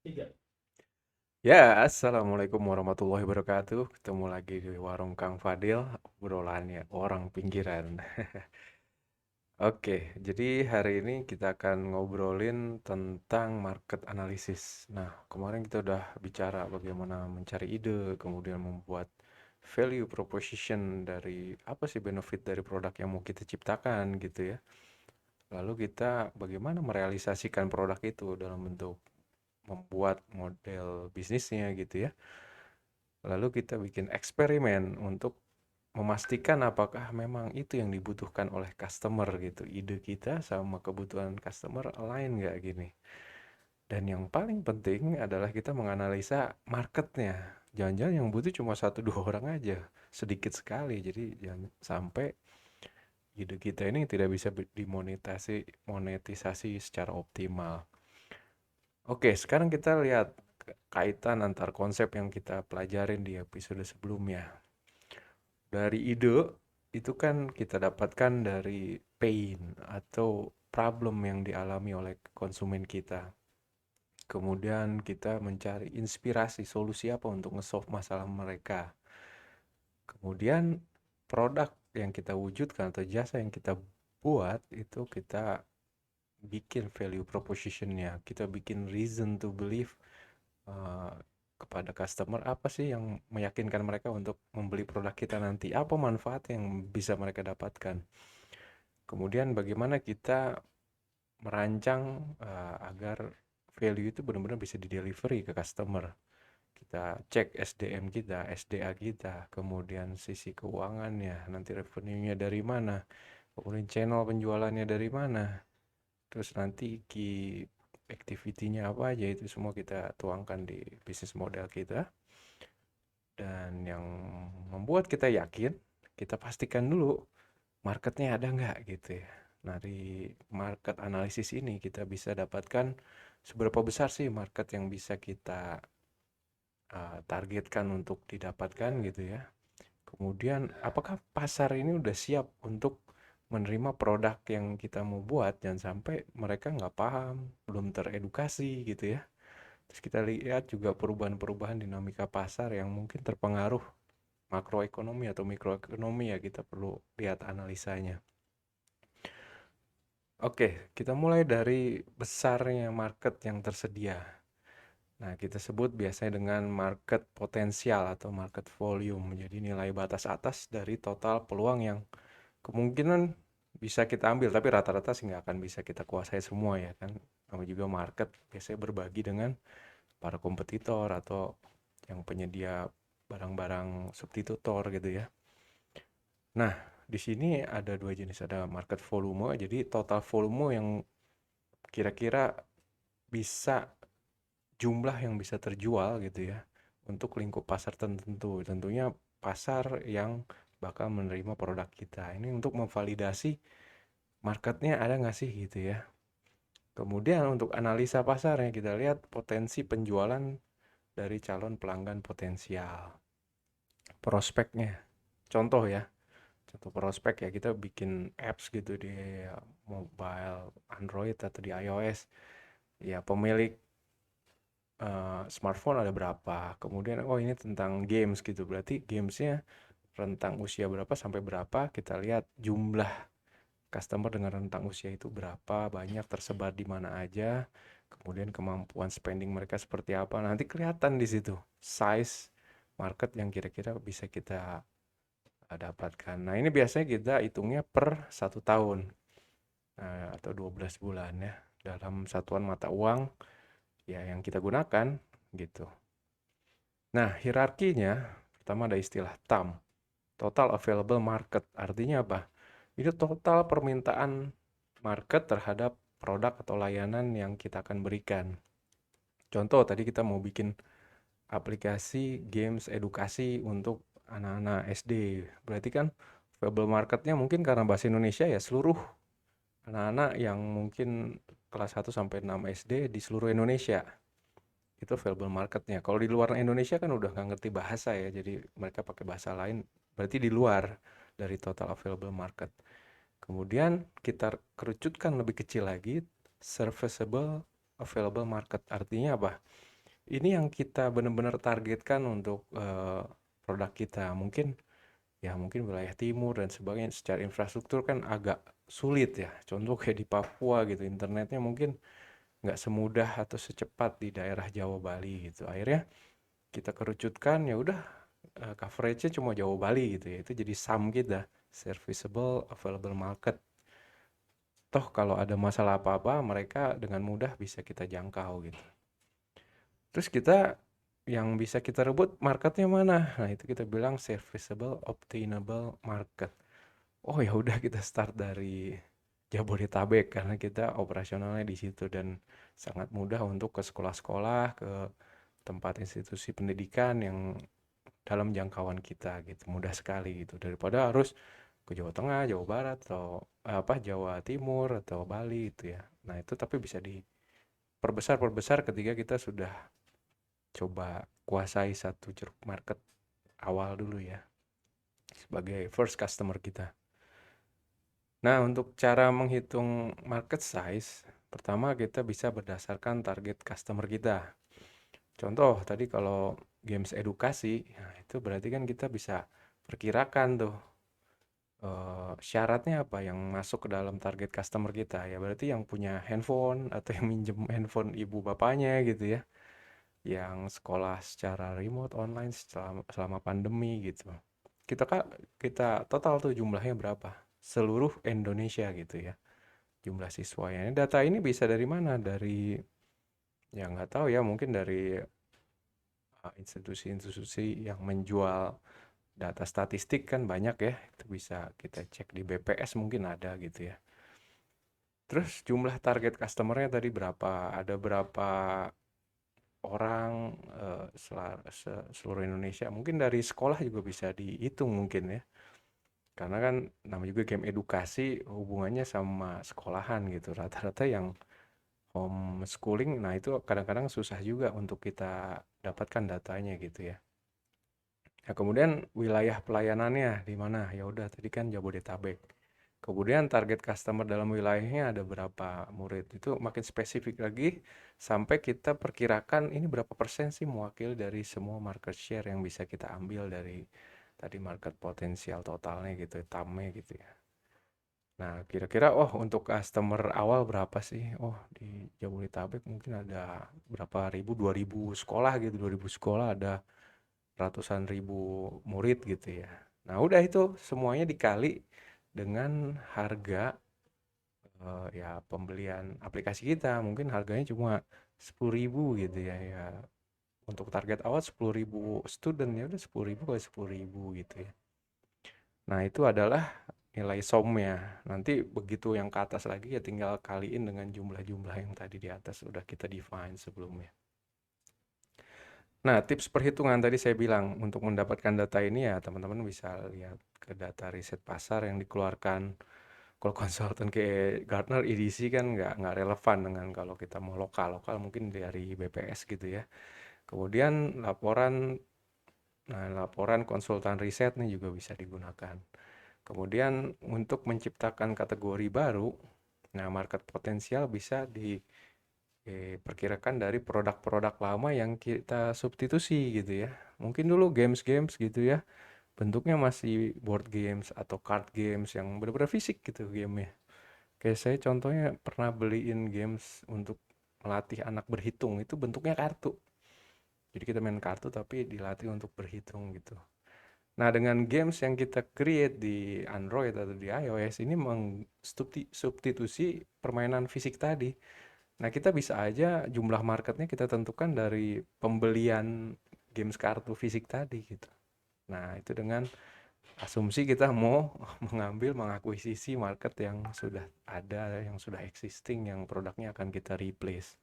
Tiga. Ya, assalamualaikum warahmatullahi wabarakatuh. Ketemu lagi di warung Kang Fadil, obrolannya orang pinggiran. Oke, jadi hari ini kita akan ngobrolin tentang market analysis. Nah, kemarin kita udah bicara bagaimana mencari ide, kemudian membuat value proposition dari apa sih benefit dari produk yang mau kita ciptakan gitu ya. Lalu kita bagaimana merealisasikan produk itu dalam bentuk membuat model bisnisnya gitu ya. Lalu kita bikin eksperimen untuk memastikan apakah memang itu yang dibutuhkan oleh customer gitu. Ide kita sama kebutuhan customer align nggak gini. Dan yang paling penting adalah kita menganalisa marketnya. Jangan-jangan yang butuh cuma satu dua orang aja, sedikit sekali. Jadi jangan sampai ide kita ini tidak bisa monetisasi secara optimal. Oke, sekarang kita lihat kaitan antar konsep yang kita pelajarin di episode sebelumnya. Dari ide itu kan kita dapatkan dari pain atau problem yang dialami oleh konsumen kita. Kemudian kita mencari inspirasi solusi apa untuk nge-solve masalah mereka. Kemudian produk yang kita wujudkan atau jasa yang kita buat itu kita bikin value propositionnya. Kita bikin reason to believe eh, kepada customer apa sih yang meyakinkan mereka untuk membeli produk kita nanti, apa manfaat yang bisa mereka dapatkan. Kemudian bagaimana kita merancang agar value itu benar-benar bisa di-delivery ke customer. Kita cek SDM kita, SDA kita, kemudian sisi keuangannya, nanti revenue-nya dari mana, kemudian channel penjualannya dari mana, terus nanti key activity-nya apa aja, itu semua kita tuangkan di bisnis model kita. Dan yang membuat kita yakin, kita pastikan dulu marketnya ada nggak gitu ya. Dari market analisis ini kita bisa dapatkan seberapa besar sih market yang bisa kita targetkan untuk didapatkan gitu ya. Kemudian apakah pasar ini udah siap untuk menerima produk yang kita mau buat, jangan sampai mereka nggak paham, belum teredukasi gitu ya. Terus kita lihat juga perubahan-perubahan dinamika pasar yang mungkin terpengaruh makroekonomi atau mikroekonomi, ya kita perlu lihat analisanya. Oke, kita mulai dari besarnya market yang tersedia. Nah, kita sebut biasanya dengan market potensial atau market volume. Jadi nilai batas atas dari total peluang yang kemungkinan bisa kita ambil, tapi rata-rata sih nggak akan bisa kita kuasai semua ya kan. Namanya juga market biasanya berbagi dengan para kompetitor atau yang penyedia barang-barang substitutor gitu ya. Nah, di sini ada dua jenis, ada market volume, jadi total volume yang kira-kira bisa jumlah yang bisa terjual gitu ya untuk lingkup pasar tertentu. Tentunya pasar yang bakal menerima produk kita. Ini untuk memvalidasi marketnya ada nggak sih gitu ya. Kemudian untuk analisa pasarnya kita lihat potensi penjualan dari calon pelanggan potensial. Prospeknya. Contoh ya, contoh prospek ya, kita bikin apps gitu di mobile Android atau di iOS. Ya, pemilik smartphone ada berapa. Kemudian, oh ini tentang games gitu. Berarti gamesnya rentang usia berapa sampai berapa. Kita lihat jumlah customer dengan rentang usia itu berapa, banyak tersebar di mana aja. Kemudian kemampuan spending mereka seperti apa. Nanti kelihatan di situ size market yang kira-kira bisa kita dapatkan. Nah, ini biasanya kita hitungnya per 1 tahun atau 12 bulan ya dalam satuan mata uang ya yang kita gunakan gitu. Nah, hierarkinya pertama ada istilah TAM, Total Available Market. Artinya apa? Itu total permintaan market terhadap produk atau layanan yang kita akan berikan. Contoh tadi kita mau bikin aplikasi games edukasi untuk anak-anak SD. Berarti kan available marketnya mungkin karena bahasa Indonesia ya seluruh anak-anak yang mungkin kelas 1 sampai 6 SD di seluruh Indonesia. Itu available marketnya. Kalau di luar Indonesia kan udah nggak ngerti bahasa ya, jadi mereka pakai bahasa lain, berarti di luar dari total available market. Kemudian kita kerucutkan lebih kecil lagi, serviceable available market. Artinya apa? ini yang kita benar-benar targetkan untuk produk kita. Mungkin wilayah timur dan sebagainya secara infrastruktur kan agak sulit ya. Contoh kayak di Papua gitu, internetnya mungkin nggak semudah atau secepat di daerah Jawa Bali gitu. Akhirnya kita kerucutkan, ya udah coveragenya cuma Jawa Bali gitu ya. Itu jadi SAM kita, Serviceable Available Market. Toh kalau ada masalah apa-apa, mereka dengan mudah bisa kita jangkau gitu. Terus yang bisa kita rebut marketnya mana? Nah, itu kita bilang serviceable obtainable market. Oh ya udah, kita start dari Jabodetabek karena kita operasionalnya di situ dan sangat mudah untuk ke sekolah-sekolah, ke tempat institusi pendidikan yang dalam jangkauan kita gitu. Mudah sekali gitu daripada harus ke Jawa Tengah, Jawa Barat atau Jawa Timur atau Bali itu ya. Nah, itu tapi bisa diperbesar ketika kita sudah coba kuasai satu jeruk market awal dulu ya sebagai first customer kita. Nah, untuk cara menghitung market size, pertama kita bisa berdasarkan target customer kita. Contoh tadi kalau games edukasi, nah itu berarti kan kita bisa perkirakan tuh syaratnya apa yang masuk ke dalam target customer kita. Ya berarti yang punya handphone atau yang minjem handphone ibu bapaknya gitu ya, yang sekolah secara remote online selama pandemi gitu. Kita total tuh jumlahnya berapa? Seluruh Indonesia gitu ya, jumlah siswanya. Data ini bisa dari mana? Dari, ya nggak tahu ya, mungkin dari institusi-institusi yang menjual data statistik kan banyak ya. Itu bisa kita cek di BPS, mungkin ada gitu ya. Terus jumlah target customernya tadi berapa? Ada berapa orang seluruh Indonesia? Mungkin dari sekolah juga bisa dihitung mungkin ya. Karena kan namanya juga game edukasi, hubungannya sama sekolahan gitu. Rata-rata yang homeschooling, nah itu kadang-kadang susah juga untuk kita dapatkan datanya gitu ya. Nah, kemudian wilayah pelayanannya di mana? Ya udah, tadi kan Jabodetabek. Kemudian target customer dalam wilayahnya ada berapa murid. Itu makin spesifik lagi sampai kita perkirakan ini berapa persen sih mewakili dari semua market share yang bisa kita ambil dari tadi market potensial totalnya gitu, TAM-nya gitu ya. Nah, kira-kira untuk customer awal berapa sih? Oh, di Jabodetabek mungkin ada berapa ribu, 2.000 sekolah gitu, 2.000 sekolah ada ratusan ribu murid gitu ya. Nah, udah itu semuanya dikali dengan harga ya pembelian aplikasi kita. Mungkin harganya cuma 10.000 gitu ya. Ya, untuk target awal 10.000 student, ya udah 10.000 kali 10.000 gitu ya. Nah, itu adalah nilai SOM-nya. Nanti begitu yang ke atas lagi ya tinggal kaliin dengan jumlah-jumlah yang tadi di atas udah kita define sebelumnya. Nah, tips perhitungan tadi saya bilang untuk mendapatkan data ini ya teman-teman bisa lihat ke data riset pasar yang dikeluarkan. Kalau konsultan kayak Gartner EDC kan nggak relevan dengan kalau kita mau lokal mungkin dari BPS gitu ya. Kemudian laporan konsultan riset nih juga bisa digunakan. Kemudian untuk menciptakan kategori baru, nah market potensial bisa diperkirakan dari produk-produk lama yang kita substitusi gitu ya. Mungkin dulu games-games gitu ya, bentuknya masih board games atau card games yang benar-benar fisik gitu gamenya. Kayak saya contohnya pernah beliin games untuk melatih anak berhitung, itu bentuknya kartu. Jadi kita main kartu tapi dilatih untuk berhitung gitu. Nah, dengan games yang kita create di Android atau di iOS ini substitusi permainan fisik tadi. Nah, kita bisa aja jumlah marketnya kita tentukan dari pembelian games kartu fisik tadi gitu. Nah, itu dengan asumsi kita mau mengakuisisi market yang sudah ada, yang sudah existing, yang produknya akan kita replace.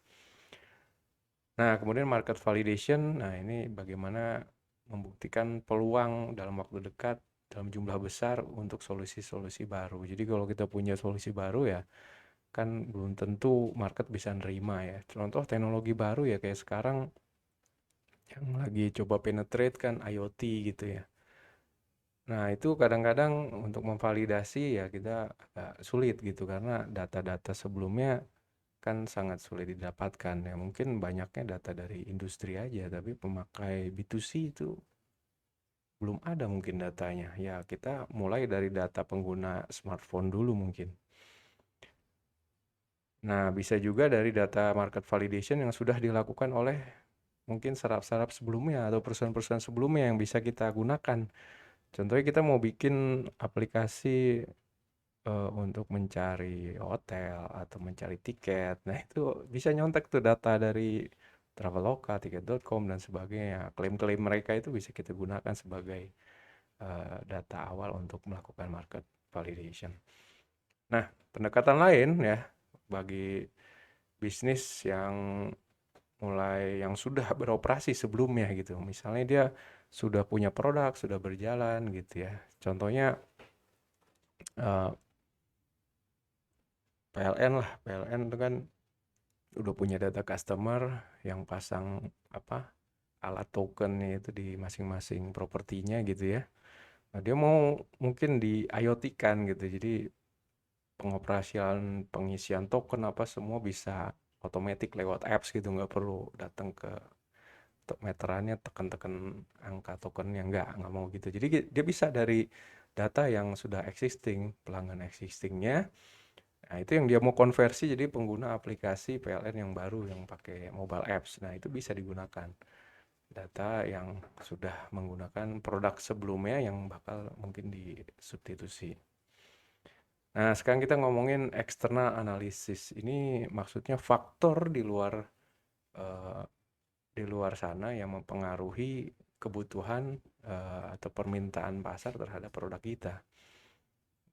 Nah, kemudian market validation, nah ini bagaimana membuktikan peluang dalam waktu dekat dalam jumlah besar untuk solusi-solusi baru. Jadi kalau kita punya solusi baru ya, kan belum tentu market bisa nerima ya. Contoh teknologi baru ya kayak sekarang yang lagi coba penetrate kan IoT gitu ya. Nah, itu kadang-kadang untuk memvalidasi ya kita agak sulit gitu karena data-data sebelumnya kan sangat sulit didapatkan ya. Mungkin banyaknya data dari industri aja, tapi pemakai B2C itu belum ada mungkin datanya. Ya, kita mulai dari data pengguna smartphone dulu mungkin. Nah, bisa juga dari data market validation yang sudah dilakukan oleh mungkin startup-startup sebelumnya atau perusahaan-perusahaan sebelumnya yang bisa kita gunakan. Contohnya kita mau bikin aplikasi untuk mencari hotel atau mencari tiket. Nah, itu bisa nyontek tuh data dari Traveloka, Tiket.com dan sebagainya. Klaim-klaim mereka itu bisa kita gunakan sebagai data awal untuk melakukan market validation. Nah, pendekatan lain ya bagi bisnis yang sudah beroperasi sebelumnya gitu. Misalnya dia sudah punya produk, sudah berjalan gitu ya. Contohnya eh, PLN lah. PLN itu kan udah punya data customer yang pasang apa alat tokennya itu di masing-masing propertinya gitu ya. Nah, dia mau mungkin di IoT kan gitu. Jadi pengoperasian pengisian token apa semua bisa otomatis lewat apps gitu, nggak perlu datang ke meterannya tekan-tekan angka tokennya, nggak mau gitu. Jadi dia bisa dari data yang sudah existing, pelanggan existingnya. Nah, itu yang dia mau konversi jadi pengguna aplikasi PLN yang baru yang pakai mobile apps. Nah, itu bisa digunakan data yang sudah menggunakan produk sebelumnya yang bakal mungkin disubstitusi. Nah, sekarang kita ngomongin external analysis. Ini maksudnya faktor eh, di luar sana yang mempengaruhi kebutuhan atau permintaan pasar terhadap produk kita.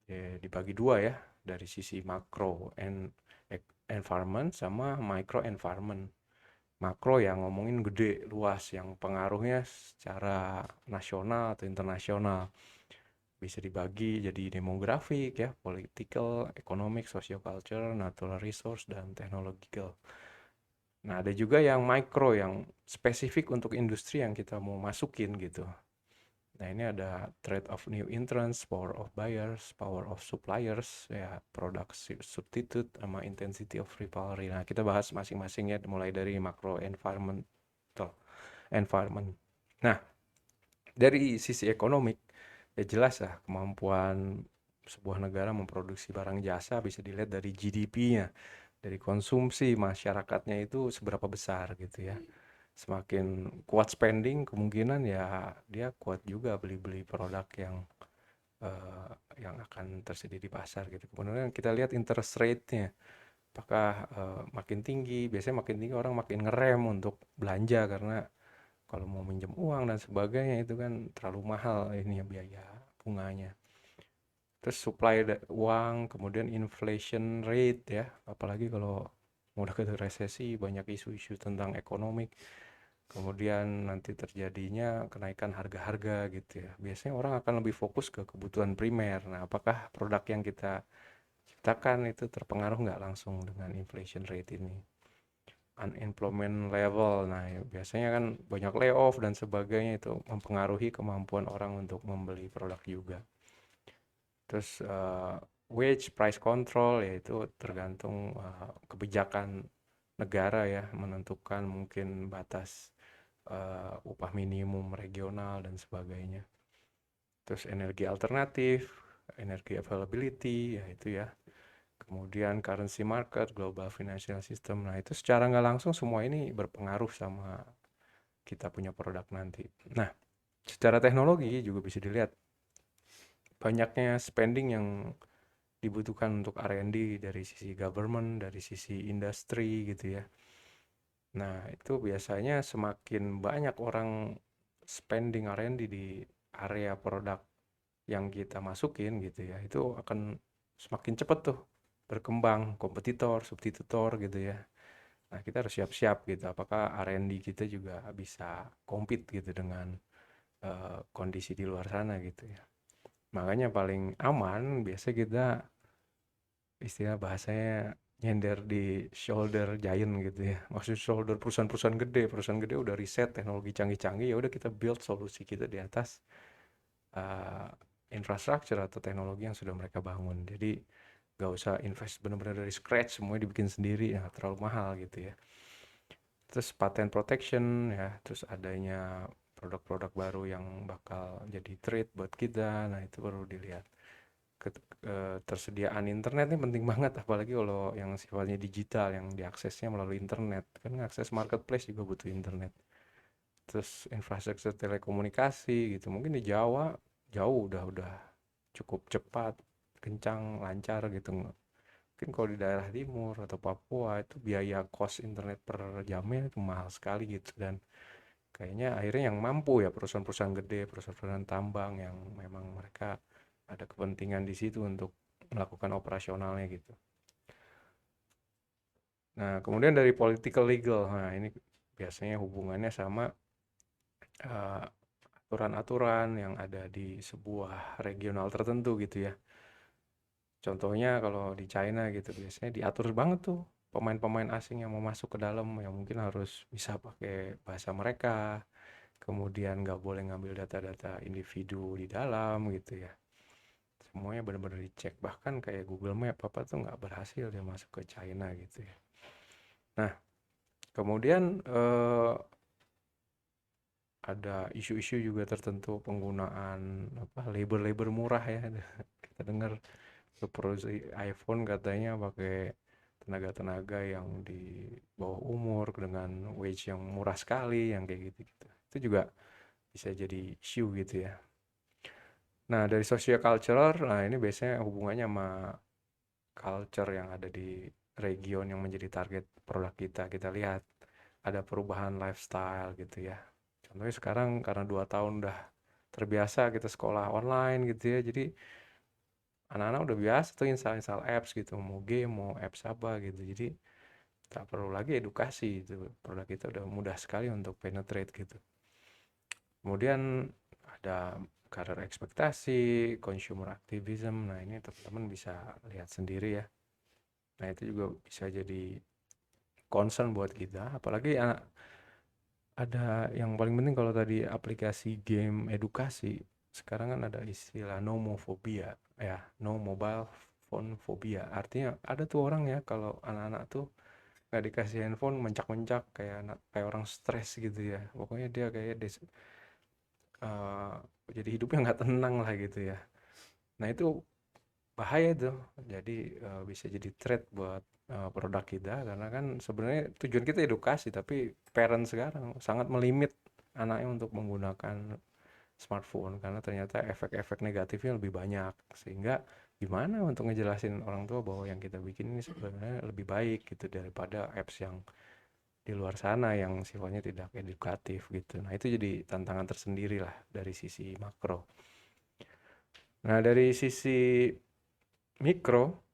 Ya, dibagi dua ya, dari sisi makro environment sama micro environment. Makro yang ngomongin gede, luas, yang pengaruhnya secara nasional atau internasional. Bisa dibagi jadi demografik ya, political, economic, sociocultural, natural resource, dan technological. Nah, ada juga yang micro, yang spesifik untuk industri yang kita mau masukin gitu. Nah, ini ada trade of new entrants, power of buyers, power of suppliers, ya, product substitute, sama intensity of rivalry. Nah, kita bahas masing-masingnya mulai dari macro environment. Nah, dari sisi ekonomik, ya jelas lah kemampuan sebuah negara memproduksi barang jasa bisa dilihat dari GDP-nya, dari konsumsi masyarakatnya itu seberapa besar gitu ya. Semakin kuat spending, kemungkinan ya dia kuat juga beli-beli produk eh, yang akan tersedia di pasar gitu. Kemudian kita lihat interest rate-nya, apakah makin tinggi, biasanya makin tinggi orang makin ngerem untuk belanja karena kalau mau minjem uang dan sebagainya itu kan terlalu mahal ini ya biaya bunganya. Terus supply uang, kemudian inflation rate ya, apalagi kalau mau udah ke resesi banyak isu-isu tentang ekonomi. Kemudian nanti terjadinya kenaikan harga-harga gitu ya. Biasanya orang akan lebih fokus ke kebutuhan primer. Nah, apakah produk yang kita ciptakan itu terpengaruh nggak langsung dengan inflation rate ini? Unemployment level, nah ya, biasanya kan banyak layoff dan sebagainya, itu mempengaruhi kemampuan orang untuk membeli produk juga. Terus wage price control, yaitu tergantung kebijakan negara ya menentukan mungkin batas upah minimum regional dan sebagainya. Terus energi alternatif, energi availability, ya itu ya. Kemudian currency market, global financial system. Nah, itu secara nggak langsung semua ini berpengaruh sama kita punya produk nanti. Nah, secara teknologi juga bisa dilihat banyaknya spending yang dibutuhkan untuk R&D dari sisi government, dari sisi industri gitu ya. Nah, itu biasanya semakin banyak orang spending R&D di area produk yang kita masukin gitu ya, itu akan semakin cepat tuh berkembang kompetitor, substitutor gitu ya. Nah, kita harus siap-siap gitu. Apakah R&D kita juga bisa compete gitu dengan kondisi di luar sana gitu ya. Makanya paling aman biasa kita istilah bahasanya nyender di shoulder giant gitu ya. Maksud shoulder perusahaan gede udah riset teknologi canggih-canggih, ya udah kita build solusi kita di atas uh, infrastruktur atau teknologi yang sudah mereka bangun. Jadi Nggak usah invest bener-bener dari scratch, semuanya dibikin sendiri, ya terlalu mahal gitu ya. Terus patent protection ya, terus adanya produk-produk baru yang bakal jadi trade buat kita, nah itu perlu dilihat. Ketersediaan internet ini penting banget, apalagi kalau yang sifatnya digital, yang diaksesnya melalui internet. Kan akses marketplace juga butuh internet. Terus infrastruktur telekomunikasi gitu, mungkin di Jawa jauh udah cukup cepat, kencang, lancar gitu. Mungkin kalau di daerah timur atau Papua itu biaya cost internet per jamnya itu mahal sekali gitu, dan kayaknya akhirnya yang mampu ya perusahaan-perusahaan gede, perusahaan-perusahaan tambang yang memang mereka ada kepentingan di situ untuk melakukan operasionalnya gitu. Nah, kemudian dari political legal, nah ini biasanya hubungannya sama eh, aturan-aturan yang ada di sebuah regional tertentu gitu ya. Contohnya kalau di China gitu biasanya diatur banget tuh pemain-pemain asing yang mau masuk ke dalam yang mungkin harus bisa pakai bahasa mereka, kemudian nggak boleh ngambil data-data individu di dalam gitu ya. Semuanya benar-benar dicek, bahkan kayak Google Map apa tuh nggak berhasil dia masuk ke China gitu ya. Nah, kemudian ada isu-isu juga tertentu penggunaan apa labor-labor murah ya. Kita dengar produksi iPhone katanya pakai tenaga-tenaga yang di bawah umur dengan wage yang murah sekali, yang kayak gitu-gitu. Itu juga bisa jadi isu gitu ya. Nah, dari social culture, nah ini biasanya hubungannya sama culture yang ada di region yang menjadi target produk kita. Kita lihat ada perubahan lifestyle gitu ya. Contohnya sekarang karena 2 tahun udah terbiasa kita sekolah online gitu ya, jadi anak-anak udah biasa tuh install apps gitu, mau game, mau apps apa gitu. Jadi tak perlu lagi edukasi gitu. Produk kita udah mudah sekali untuk penetrate gitu. Kemudian ada karir ekspektasi, consumer activism. Nah, ini teman-teman bisa lihat sendiri ya. Nah, itu juga bisa jadi concern buat kita. Apalagi ada yang paling penting kalau tadi aplikasi game edukasi, sekarang kan ada istilah nomophobia ya, no mobile phone phobia. Artinya ada tuh orang ya kalau anak-anak tuh nggak dikasih handphone mencak-mencak kayak kayak orang stres gitu ya. Pokoknya dia kayak eh, jadi hidupnya nggak tenang lah gitu ya. Nah itu bahaya tuh. Jadi bisa jadi threat buat produk kita, karena kan sebenarnya tujuan kita edukasi, tapi parent sekarang sangat melimit anaknya untuk menggunakan smartphone karena ternyata efek-efek negatifnya lebih banyak, sehingga gimana untuk ngejelasin orang tua bahwa yang kita bikin ini sebenarnya lebih baik gitu daripada apps yang di luar sana yang sifatnya tidak edukatif gitu. Nah itu jadi tantangan tersendiri lah dari sisi makro. Nah dari sisi mikro,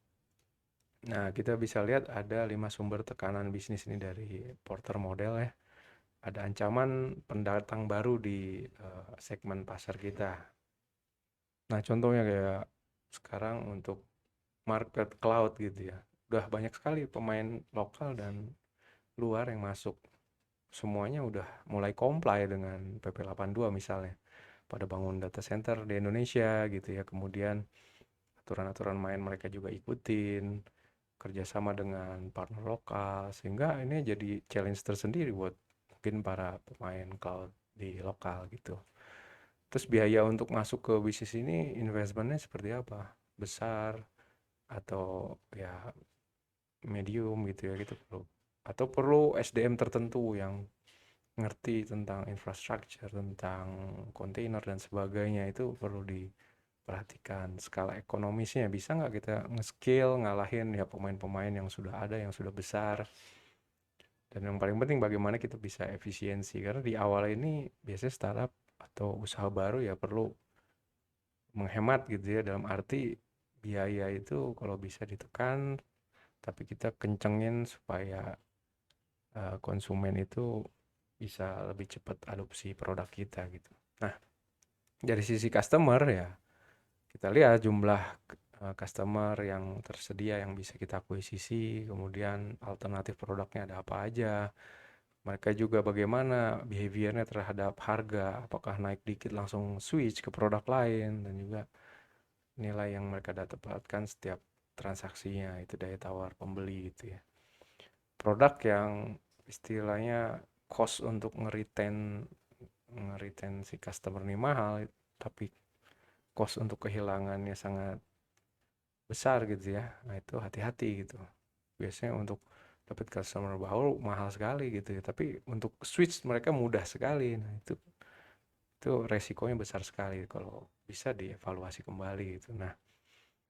nah kita bisa lihat ada 5 sumber tekanan bisnis ini dari Porter Model ya. Ada ancaman pendatang baru di segmen pasar kita. Nah contohnya kayak sekarang untuk market cloud gitu ya. Udah banyak sekali pemain lokal dan luar yang masuk. Semuanya udah mulai comply dengan PP 82 misalnya. Pada bangun data center di Indonesia gitu ya. Kemudian aturan-aturan main mereka juga ikutin, kerjasama dengan partner lokal, sehingga ini jadi challenge tersendiri buat mungkin para pemain cloud di lokal gitu. Terus biaya untuk masuk ke bisnis ini investmentnya seperti apa? Besar atau ya medium gitu ya, gitu perlu, atau perlu SDM tertentu yang ngerti tentang infrastructure, tentang kontainer dan sebagainya. Itu perlu diperhatikan skala ekonomisnya, bisa nggak kita nge-scale ngalahin ya pemain-pemain yang sudah ada, yang sudah besar. Dan yang paling penting bagaimana kita bisa efisiensi, karena di awal ini biasanya startup atau usaha baru ya perlu menghemat gitu ya, dalam arti biaya itu kalau bisa ditekan, tapi kita kencengin supaya konsumen itu bisa lebih cepat adopsi produk kita gitu. Nah, dari sisi customer ya, kita lihat jumlah customer yang tersedia yang bisa kita akuisisi, kemudian alternatif produknya ada apa aja. Mereka juga bagaimana behaviornya terhadap harga, apakah naik dikit langsung switch ke produk lain, dan juga nilai yang mereka dapatkan setiap transaksinya, itu daya tawar pembeli gitu ya. Produk yang istilahnya cost untuk nge-retain si customer ini mahal, tapi cost untuk kehilangannya sangat besar gitu ya. Nah, itu hati-hati gitu. Biasanya untuk dapat customer baru mahal sekali gitu ya, tapi untuk switch mereka mudah sekali. Nah, itu resikonya besar sekali kalau bisa dievaluasi kembali gitu. Nah,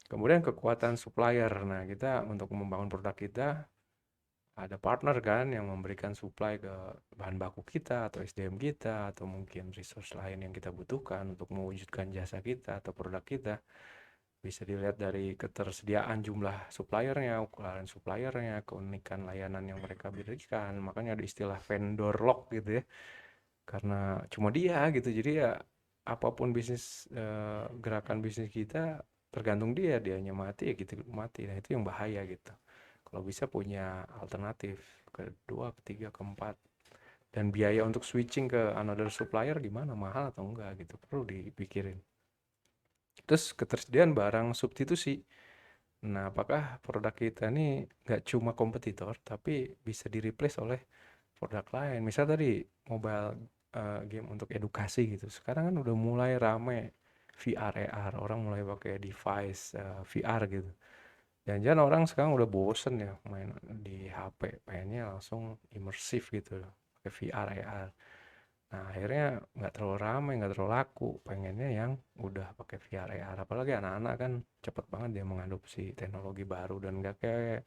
kemudian kekuatan supplier. Nah, kita untuk membangun produk kita ada partner kan yang memberikan supply ke bahan baku kita atau SDM kita atau mungkin resource lain yang kita butuhkan untuk mewujudkan jasa kita atau produk kita. Bisa dilihat dari ketersediaan jumlah suppliernya, ukuran suppliernya, keunikan layanan yang mereka berikan. Makanya ada istilah vendor lock gitu ya. Karena cuma dia gitu. Jadi ya apapun gerakan bisnis kita tergantung dianya mati ya gitu mati. Nah, itu yang bahaya gitu. Kalau bisa punya alternatif kedua, ketiga, keempat, dan biaya untuk switching ke another supplier gimana, mahal atau enggak gitu, perlu dipikirin. Terus ketersediaan barang substitusi. Nah, apakah produk kita ini nggak cuma kompetitor, tapi bisa di-replace oleh produk lain. Misal tadi mobile game untuk edukasi gitu. Sekarang kan udah mulai rame VR, AR. Orang mulai pakai device VR gitu. Jangan-jangan orang sekarang udah bosen ya main di HP. Pengennya langsung imersif gitu loh. Pakai VR, AR. Nah, akhirnya nggak terlalu ramai, nggak terlalu laku. Pengennya yang udah pakai VR, AR. Apalagi anak-anak kan cepet banget dia mengadopsi teknologi baru dan nggak kayak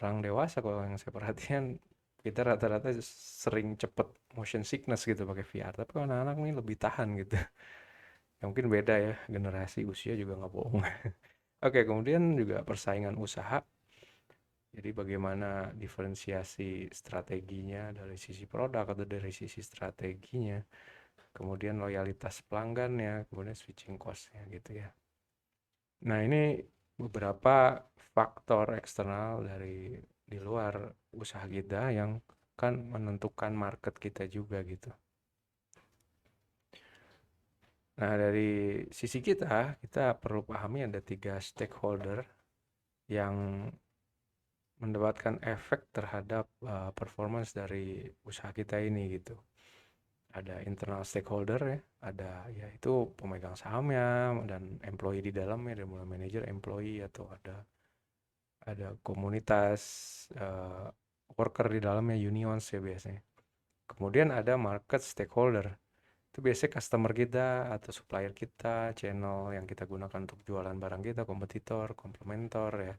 orang dewasa. Kalau yang saya perhatikan, kita rata-rata sering cepet motion sickness gitu pakai VR. Tapi kalau anak-anak ini lebih tahan gitu. Ya mungkin beda ya, generasi usia juga nggak bohong. Oke, kemudian juga persaingan usaha. Jadi bagaimana diferensiasi strateginya dari sisi produk atau dari sisi strateginya, kemudian loyalitas pelanggannya, kemudian switching cost-nya gitu ya. Nah, ini beberapa faktor eksternal dari di luar usaha kita yang kan menentukan market kita juga gitu. Nah, dari sisi kita perlu pahami ada 3 stakeholder yang mendapatkan efek terhadap performance dari usaha kita ini gitu. Ada internal stakeholder ya, ada yaitu pemegang sahamnya dan employee di dalamnya, dari mulai manajer, employee, atau ada komunitas uh, worker di dalamnya, unions ya biasanya. Kemudian ada market stakeholder. Itu biasanya customer kita atau supplier kita, channel yang kita gunakan untuk jualan barang kita, kompetitor, komplementor ya.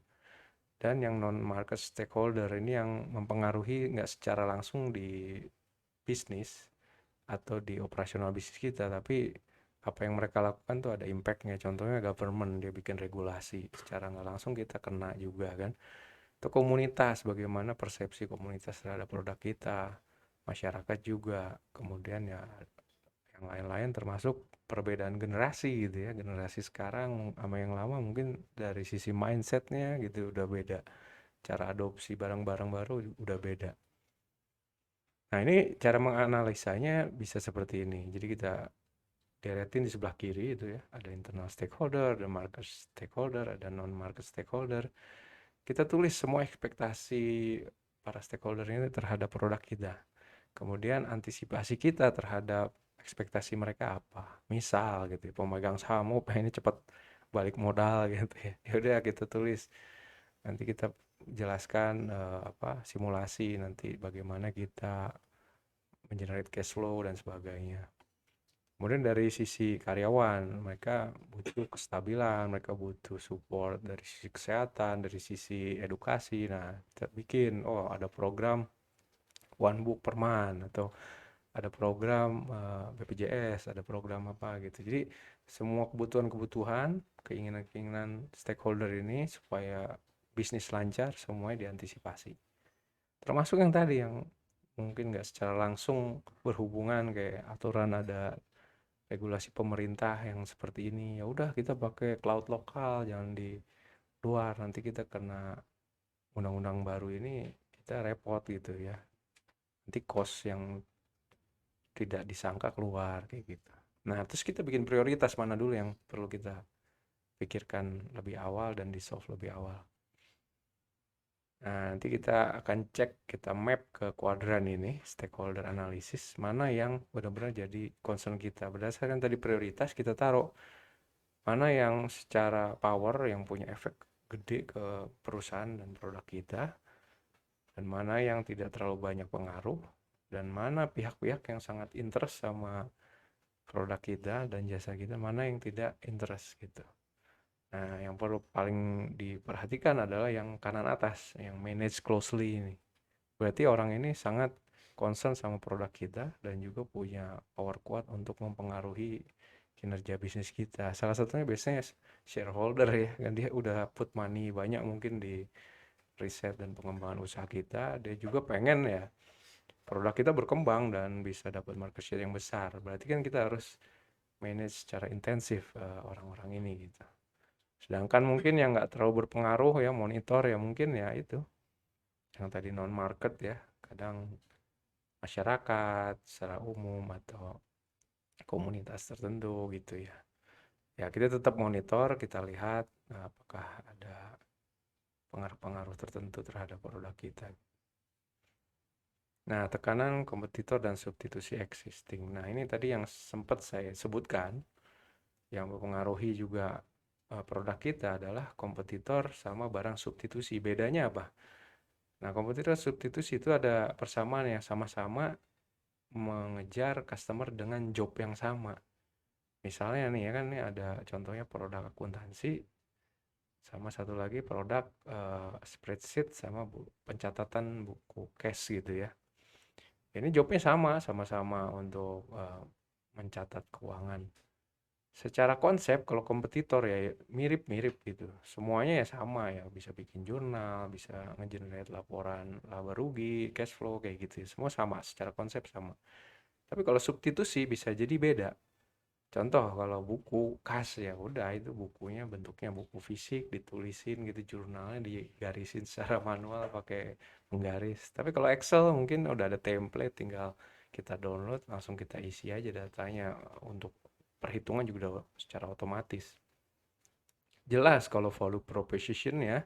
Dan yang non-market stakeholder ini yang mempengaruhi nggak secara langsung di bisnis atau di operasional bisnis kita, tapi apa yang mereka lakukan tuh ada impactnya. Contohnya government, dia bikin regulasi, secara nggak langsung kita kena juga kan. Itu komunitas, bagaimana persepsi komunitas terhadap produk kita, masyarakat juga, kemudian ya yang lain-lain termasuk perbedaan generasi gitu ya. Generasi sekarang sama yang lama mungkin dari sisi mindsetnya gitu udah beda, cara adopsi barang-barang baru udah beda. Nah, ini cara menganalisanya bisa seperti ini. Jadi kita deretin di sebelah kiri itu ya, ada internal stakeholder, ada market stakeholder, ada non market stakeholder. Kita tulis semua ekspektasi para stakeholder ini terhadap produk kita. Kemudian antisipasi kita terhadap ekspektasi mereka apa. Misal gitu ya, pemegang saham pengennya cepat balik modal gitu ya. Ya udah kita tulis. Nanti kita jelaskan simulasi nanti bagaimana kita mengenerate cash flow dan sebagainya. Kemudian dari sisi karyawan, mereka butuh kestabilan, mereka butuh support dari sisi kesehatan, dari sisi edukasi. Nah, kita bikin, ada program one book per month, atau ada program BPJS, ada program apa gitu. Jadi semua kebutuhan-kebutuhan, keinginan-keinginan stakeholder ini supaya bisnis lancar, semuanya diantisipasi. Termasuk yang tadi yang mungkin nggak secara langsung berhubungan, kayak aturan ada regulasi pemerintah yang seperti ini. Ya udah kita pakai cloud lokal, jangan di luar. Nanti kita kena undang-undang baru ini, kita repot gitu ya. Nanti cost yang tidak disangka keluar kayak gitu. Nah, terus kita bikin prioritas mana dulu yang perlu kita pikirkan lebih awal dan di-solve lebih awal. Nah, nanti kita akan cek, kita map ke kuadran ini, stakeholder analysis, mana yang benar-benar jadi concern kita. Berdasarkan tadi prioritas, kita taruh mana yang secara power, yang punya efek gede ke perusahaan dan produk kita, dan mana yang tidak terlalu banyak pengaruh, dan mana pihak-pihak yang sangat interest sama produk kita dan jasa kita, mana yang tidak interest gitu. Nah, yang perlu paling diperhatikan adalah yang kanan atas, yang manage closely ini. Berarti orang ini sangat concern sama produk kita dan juga punya power kuat untuk mempengaruhi kinerja bisnis kita. Salah satunya biasanya shareholder ya, kan dia udah put money banyak mungkin di riset dan pengembangan usaha kita. Dia juga pengen ya produk kita berkembang dan bisa dapat market share yang besar. Berarti kan kita harus manage secara intensif orang-orang ini gitu. Sedangkan mungkin yang nggak terlalu berpengaruh ya monitor ya mungkin ya itu yang tadi non market ya, kadang masyarakat secara umum atau komunitas tertentu gitu ya. Ya kita tetap monitor, kita lihat apakah ada pengaruh-pengaruh tertentu terhadap produk kita. Nah, tekanan kompetitor dan substitusi existing. Nah, ini tadi yang sempat saya sebutkan, yang mempengaruhi juga produk kita adalah kompetitor sama barang substitusi. Bedanya apa? Nah, kompetitor substitusi itu ada persamaan yang sama-sama mengejar customer dengan job yang sama. Misalnya nih ya kan nih ada contohnya produk akuntansi sama satu lagi produk spreadsheet sama pencatatan buku cash gitu ya. Ini jobnya sama-sama untuk mencatat keuangan. Secara konsep kalau kompetitor ya mirip-mirip gitu. Semuanya ya sama ya, bisa bikin jurnal, bisa nge-generate laporan laba rugi, cash flow kayak gitu ya. Semua sama, secara konsep sama. Tapi kalau substitusi bisa jadi beda. Contoh kalau buku kas ya udah itu bukunya bentuknya buku fisik ditulisin gitu jurnalnya digarisin secara manual pakai penggaris. Tapi kalau Excel mungkin udah ada template tinggal kita download langsung kita isi aja datanya untuk perhitungan juga udah secara otomatis. Jelas kalau value proposition ya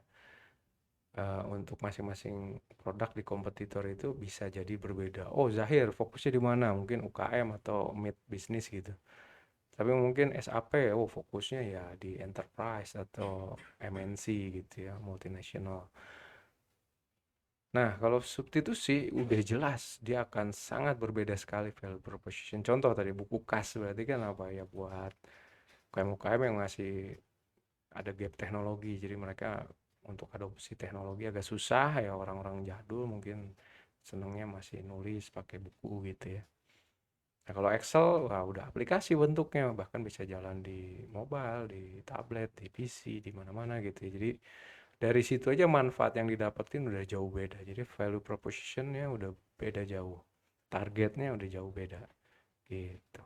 untuk masing-masing produk di kompetitor itu bisa jadi berbeda. Oh Zahir fokusnya di mana? Mungkin UKM atau mid business gitu. Tapi mungkin SAP, oh fokusnya ya di enterprise atau MNC gitu ya, multinasional. Nah, kalau substitusi udah jelas dia akan sangat berbeda sekali value proposition. Contoh tadi buku kas berarti kan apa ya buat UKM-UKM yang masih ada gap teknologi. Jadi mereka untuk adopsi teknologi agak susah ya orang-orang jadul mungkin senangnya masih nulis pakai buku gitu ya. Nah, kalau Excel, wah udah aplikasi bentuknya, bahkan bisa jalan di mobile, di tablet, di PC, di mana-mana gitu ya. Jadi dari situ aja manfaat yang didapetin udah jauh beda. Jadi value propositionnya udah beda jauh. Targetnya udah jauh beda gitu.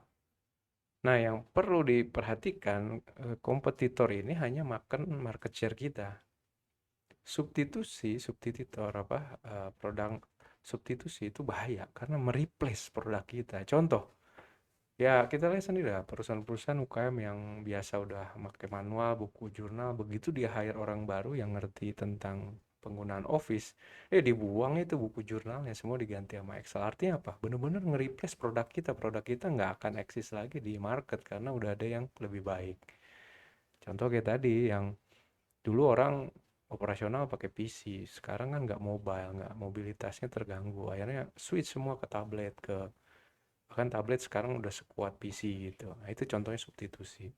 Nah, yang perlu diperhatikan, kompetitor ini hanya makan market share kita. Substitutor apa, produk substitusi itu bahaya karena mereplace produk kita. Contoh, ya kita lihat sendiri lah perusahaan-perusahaan UKM yang biasa udah pakai manual, buku jurnal, begitu dia hire orang baru yang ngerti tentang penggunaan Office, dibuang itu buku jurnalnya semua diganti sama Excel. Artinya apa? Bener-bener nge-replace produk kita nggak akan eksis lagi di market karena udah ada yang lebih baik. Contoh kayak tadi yang dulu orang operasional pakai PC, sekarang kan nggak mobile, nggak mobilitasnya terganggu, akhirnya switch semua ke tablet, ke bahkan tablet sekarang udah sekuat PC gitu. Nah, itu contohnya substitusi.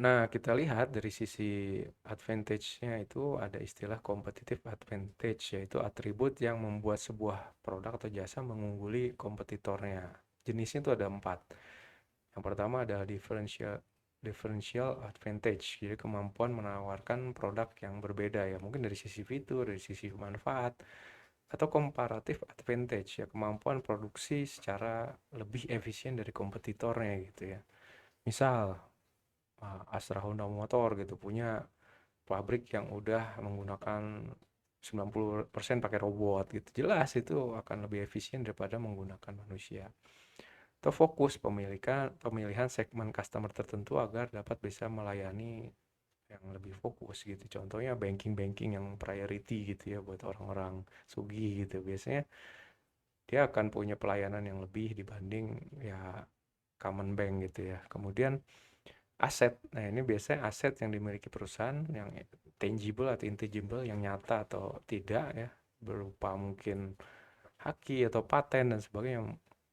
Nah, kita lihat dari sisi advantage-nya itu ada istilah competitive advantage, yaitu atribut yang membuat sebuah produk atau jasa mengungguli kompetitornya. Jenisnya itu ada 4. Yang pertama adalah differential advantage, jadi kemampuan menawarkan produk yang berbeda ya, mungkin dari sisi fitur, dari sisi manfaat, atau comparative advantage ya, kemampuan produksi secara lebih efisien dari kompetitornya gitu ya. Misal Astra Honda Motor gitu punya pabrik yang udah menggunakan 90% pakai robot gitu. Jelas itu akan lebih efisien daripada menggunakan manusia. Atau fokus pemilihan segmen customer tertentu agar dapat bisa melayani yang lebih fokus gitu. Contohnya banking-banking yang priority gitu ya buat orang-orang sugih gitu. Biasanya dia akan punya pelayanan yang lebih dibanding ya common bank gitu ya. Kemudian aset. Nah, ini biasanya aset yang dimiliki perusahaan yang tangible atau intangible yang nyata atau tidak ya, berupa mungkin haki atau paten dan sebagainya yang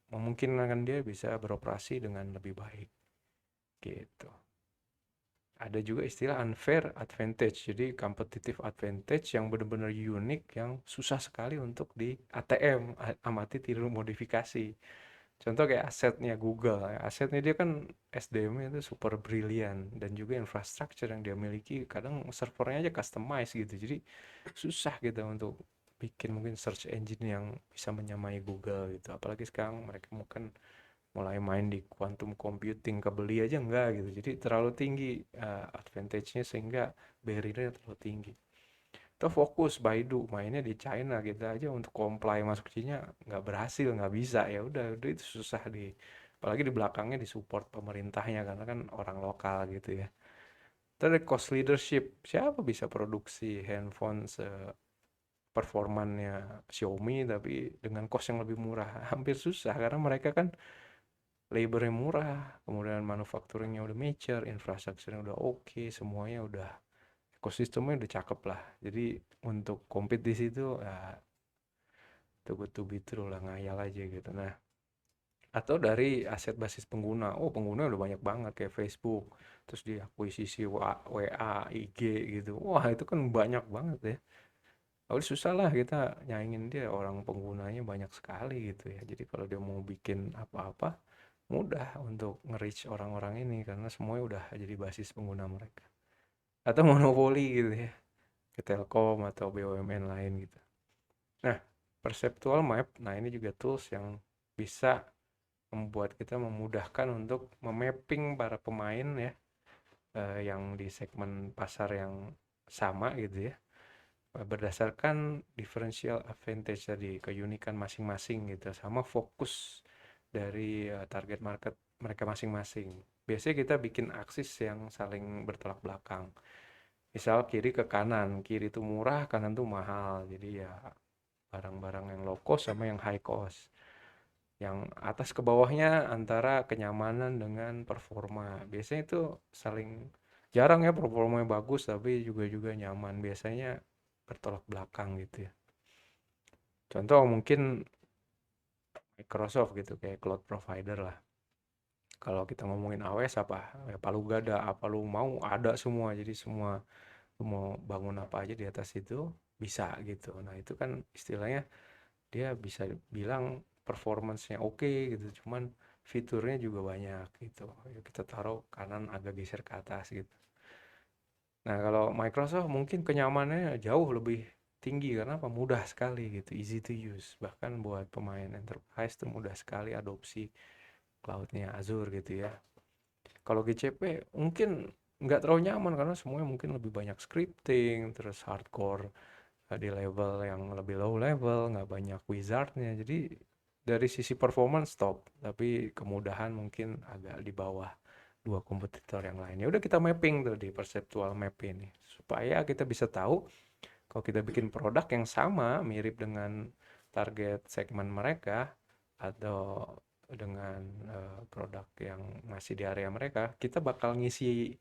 memungkinkan dia bisa beroperasi dengan lebih baik gitu. Ada juga istilah unfair advantage, jadi competitive advantage yang benar-benar unik yang susah sekali untuk di ATM, amati tiru modifikasi. Contoh kayak asetnya Google, ya. Asetnya dia kan SDM-nya itu super brilian dan juga infrastruktur yang dia miliki kadang servernya aja customize gitu. Jadi susah gitu untuk bikin mungkin search engine yang bisa menyamai Google gitu. Apalagi sekarang mereka mungkin mulai main di quantum computing, kebeli aja enggak gitu. Jadi terlalu tinggi advantage-nya sehingga barrier-nya terlalu tinggi. Atau fokus Baidu mainnya di China, kita aja untuk comply masuk Cina nggak berhasil, nggak bisa, ya udah itu susah apalagi di belakangnya disupport pemerintahnya karena kan orang lokal gitu ya. Terus cost leadership, siapa bisa produksi handphone performannya Xiaomi tapi dengan cost yang lebih murah? Hampir susah karena mereka kan labornya murah, kemudian manufacturingnya udah mature, infrastrukturnya udah oke, semuanya udah ekosistemnya udah cakep lah. Jadi untuk compete di situ ya too good to be true lah, ngayal aja gitu. Nah, atau dari aset basis pengguna. Oh, pengguna udah banyak banget kayak Facebook, terus diakuisisi WA, IG gitu. Wah, itu kan banyak banget ya. Oh, susah lah kita nyaingin dia, orang penggunanya banyak sekali gitu ya. Jadi kalau dia mau bikin apa-apa, mudah untuk nge-reach orang-orang ini karena semuanya udah jadi basis pengguna mereka. Atau monopoli gitu ya, ke Telkom atau BUMN lain gitu. Nah, perceptual map, nah ini juga tools yang bisa membuat kita memudahkan untuk memapping para pemain ya, yang di segmen pasar yang sama gitu ya, berdasarkan differential advantage tadi, keunikan masing-masing gitu, sama fokus dari target market mereka masing-masing. Biasanya kita bikin aksis yang saling bertolak belakang. Misal kiri ke kanan, kiri itu murah, kanan itu mahal. Jadi ya barang-barang yang low cost sama yang high cost. Yang atas ke bawahnya antara kenyamanan dengan performa. Biasanya itu saling jarang ya performanya bagus tapi juga nyaman. Biasanya bertolak belakang gitu ya. Contoh mungkin Microsoft gitu kayak cloud provider lah. Kalau kita ngomongin AWS apa? Ya palu gada, apa lu mau ada semua. Jadi semua lu mau bangun apa aja di atas itu bisa gitu. Nah, itu kan istilahnya dia bisa bilang performance-nya oke gitu, cuman fiturnya juga banyak gitu. Ya kita taruh kanan agak geser ke atas gitu. Nah, kalau Microsoft mungkin kenyamanannya jauh lebih tinggi karena apa? Mudah sekali gitu, easy to use. Bahkan buat pemain enterprise itu mudah sekali adopsi cloud-nya Azure gitu ya. Kalau GCP mungkin nggak terlalu nyaman karena semuanya mungkin lebih banyak scripting, terus hardcore di level yang lebih low level, nggak banyak wizardnya. Jadi dari sisi performance top, tapi kemudahan mungkin agak di bawah dua kompetitor yang lain. Ya udah kita mapping tuh di perceptual map ini supaya kita bisa tahu kalau kita bikin produk yang sama mirip dengan target segmen mereka atau dengan produk yang masih di area mereka, kita bakal ngisi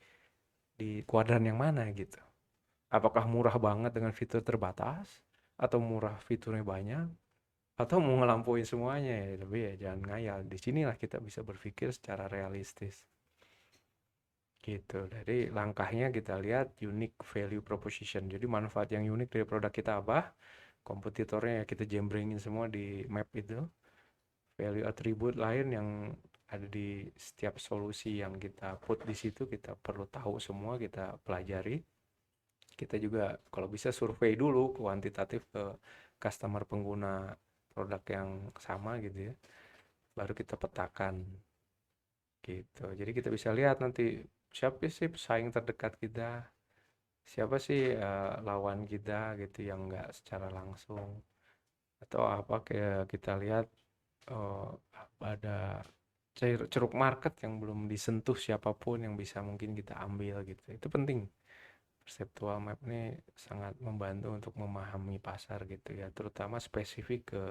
di kuadran yang mana gitu. Apakah murah banget dengan fitur terbatas atau murah fiturnya banyak atau mau ngelampauin semuanya ya, tapi ya jangan ngayal. Di sinilah kita bisa berpikir secara realistis. Gitu. Jadi langkahnya kita lihat unique value proposition. Jadi manfaat yang unik dari produk kita apa? Kompetitornya ya kita jembrengin semua di map itu. Value attribute lain yang ada di setiap solusi yang kita put di situ kita perlu tahu semua, kita pelajari. Kita juga kalau bisa survei dulu kuantitatif ke customer pengguna produk yang sama gitu ya. Baru kita petakan gitu. Jadi kita bisa lihat nanti siapa sih pesaing terdekat kita, siapa sih lawan kita gitu yang nggak secara langsung, atau apa kayak kita lihat ada ceruk market yang belum disentuh siapapun yang bisa mungkin kita ambil gitu. Itu penting. Perceptual map ini sangat membantu untuk memahami pasar gitu ya, terutama spesifik ke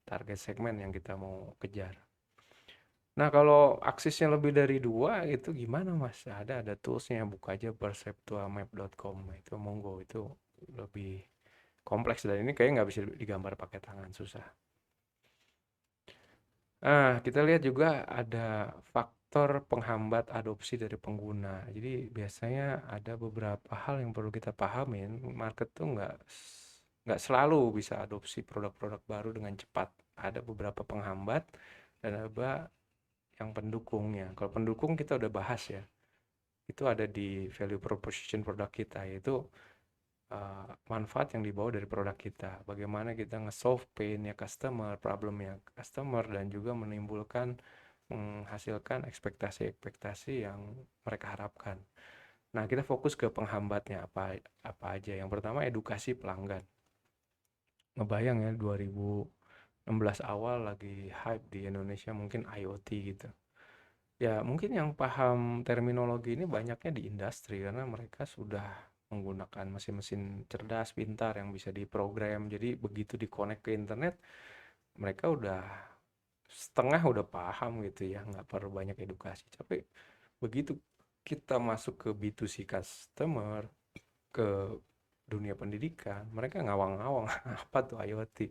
target segmen yang kita mau kejar. Nah, kalau aksesnya lebih dari dua itu gimana Mas? Ada toolsnya, buka aja perceptualmap.com. Itu monggo, itu lebih kompleks dan ini kayaknya nggak bisa digambar pakai tangan, susah. Kita lihat juga ada faktor penghambat adopsi dari pengguna. Jadi biasanya ada beberapa hal yang perlu kita pahamin. Market tuh nggak selalu bisa adopsi produk-produk baru dengan cepat. Ada beberapa penghambat dan ada yang pendukungnya. Kalau pendukung kita udah bahas ya. Itu ada di value proposition produk kita, yaitu manfaat yang dibawa dari produk kita. Bagaimana kita nge-solve pain-nya customer, problem-nya customer, dan juga menghasilkan ekspektasi-ekspektasi yang mereka harapkan. Nah, kita fokus ke penghambatnya apa aja. Yang pertama edukasi pelanggan. Ngebayang ya 2016 awal lagi hype di Indonesia mungkin IoT gitu. Ya, mungkin yang paham terminologi ini banyaknya di industri karena mereka sudah menggunakan mesin-mesin cerdas, pintar yang bisa diprogram. Jadi begitu di-connect ke internet, mereka udah setengah udah paham gitu ya, nggak perlu banyak edukasi. Tapi begitu kita masuk ke B2C customer, ke dunia pendidikan, mereka ngawang-ngawang apa tuh IoT.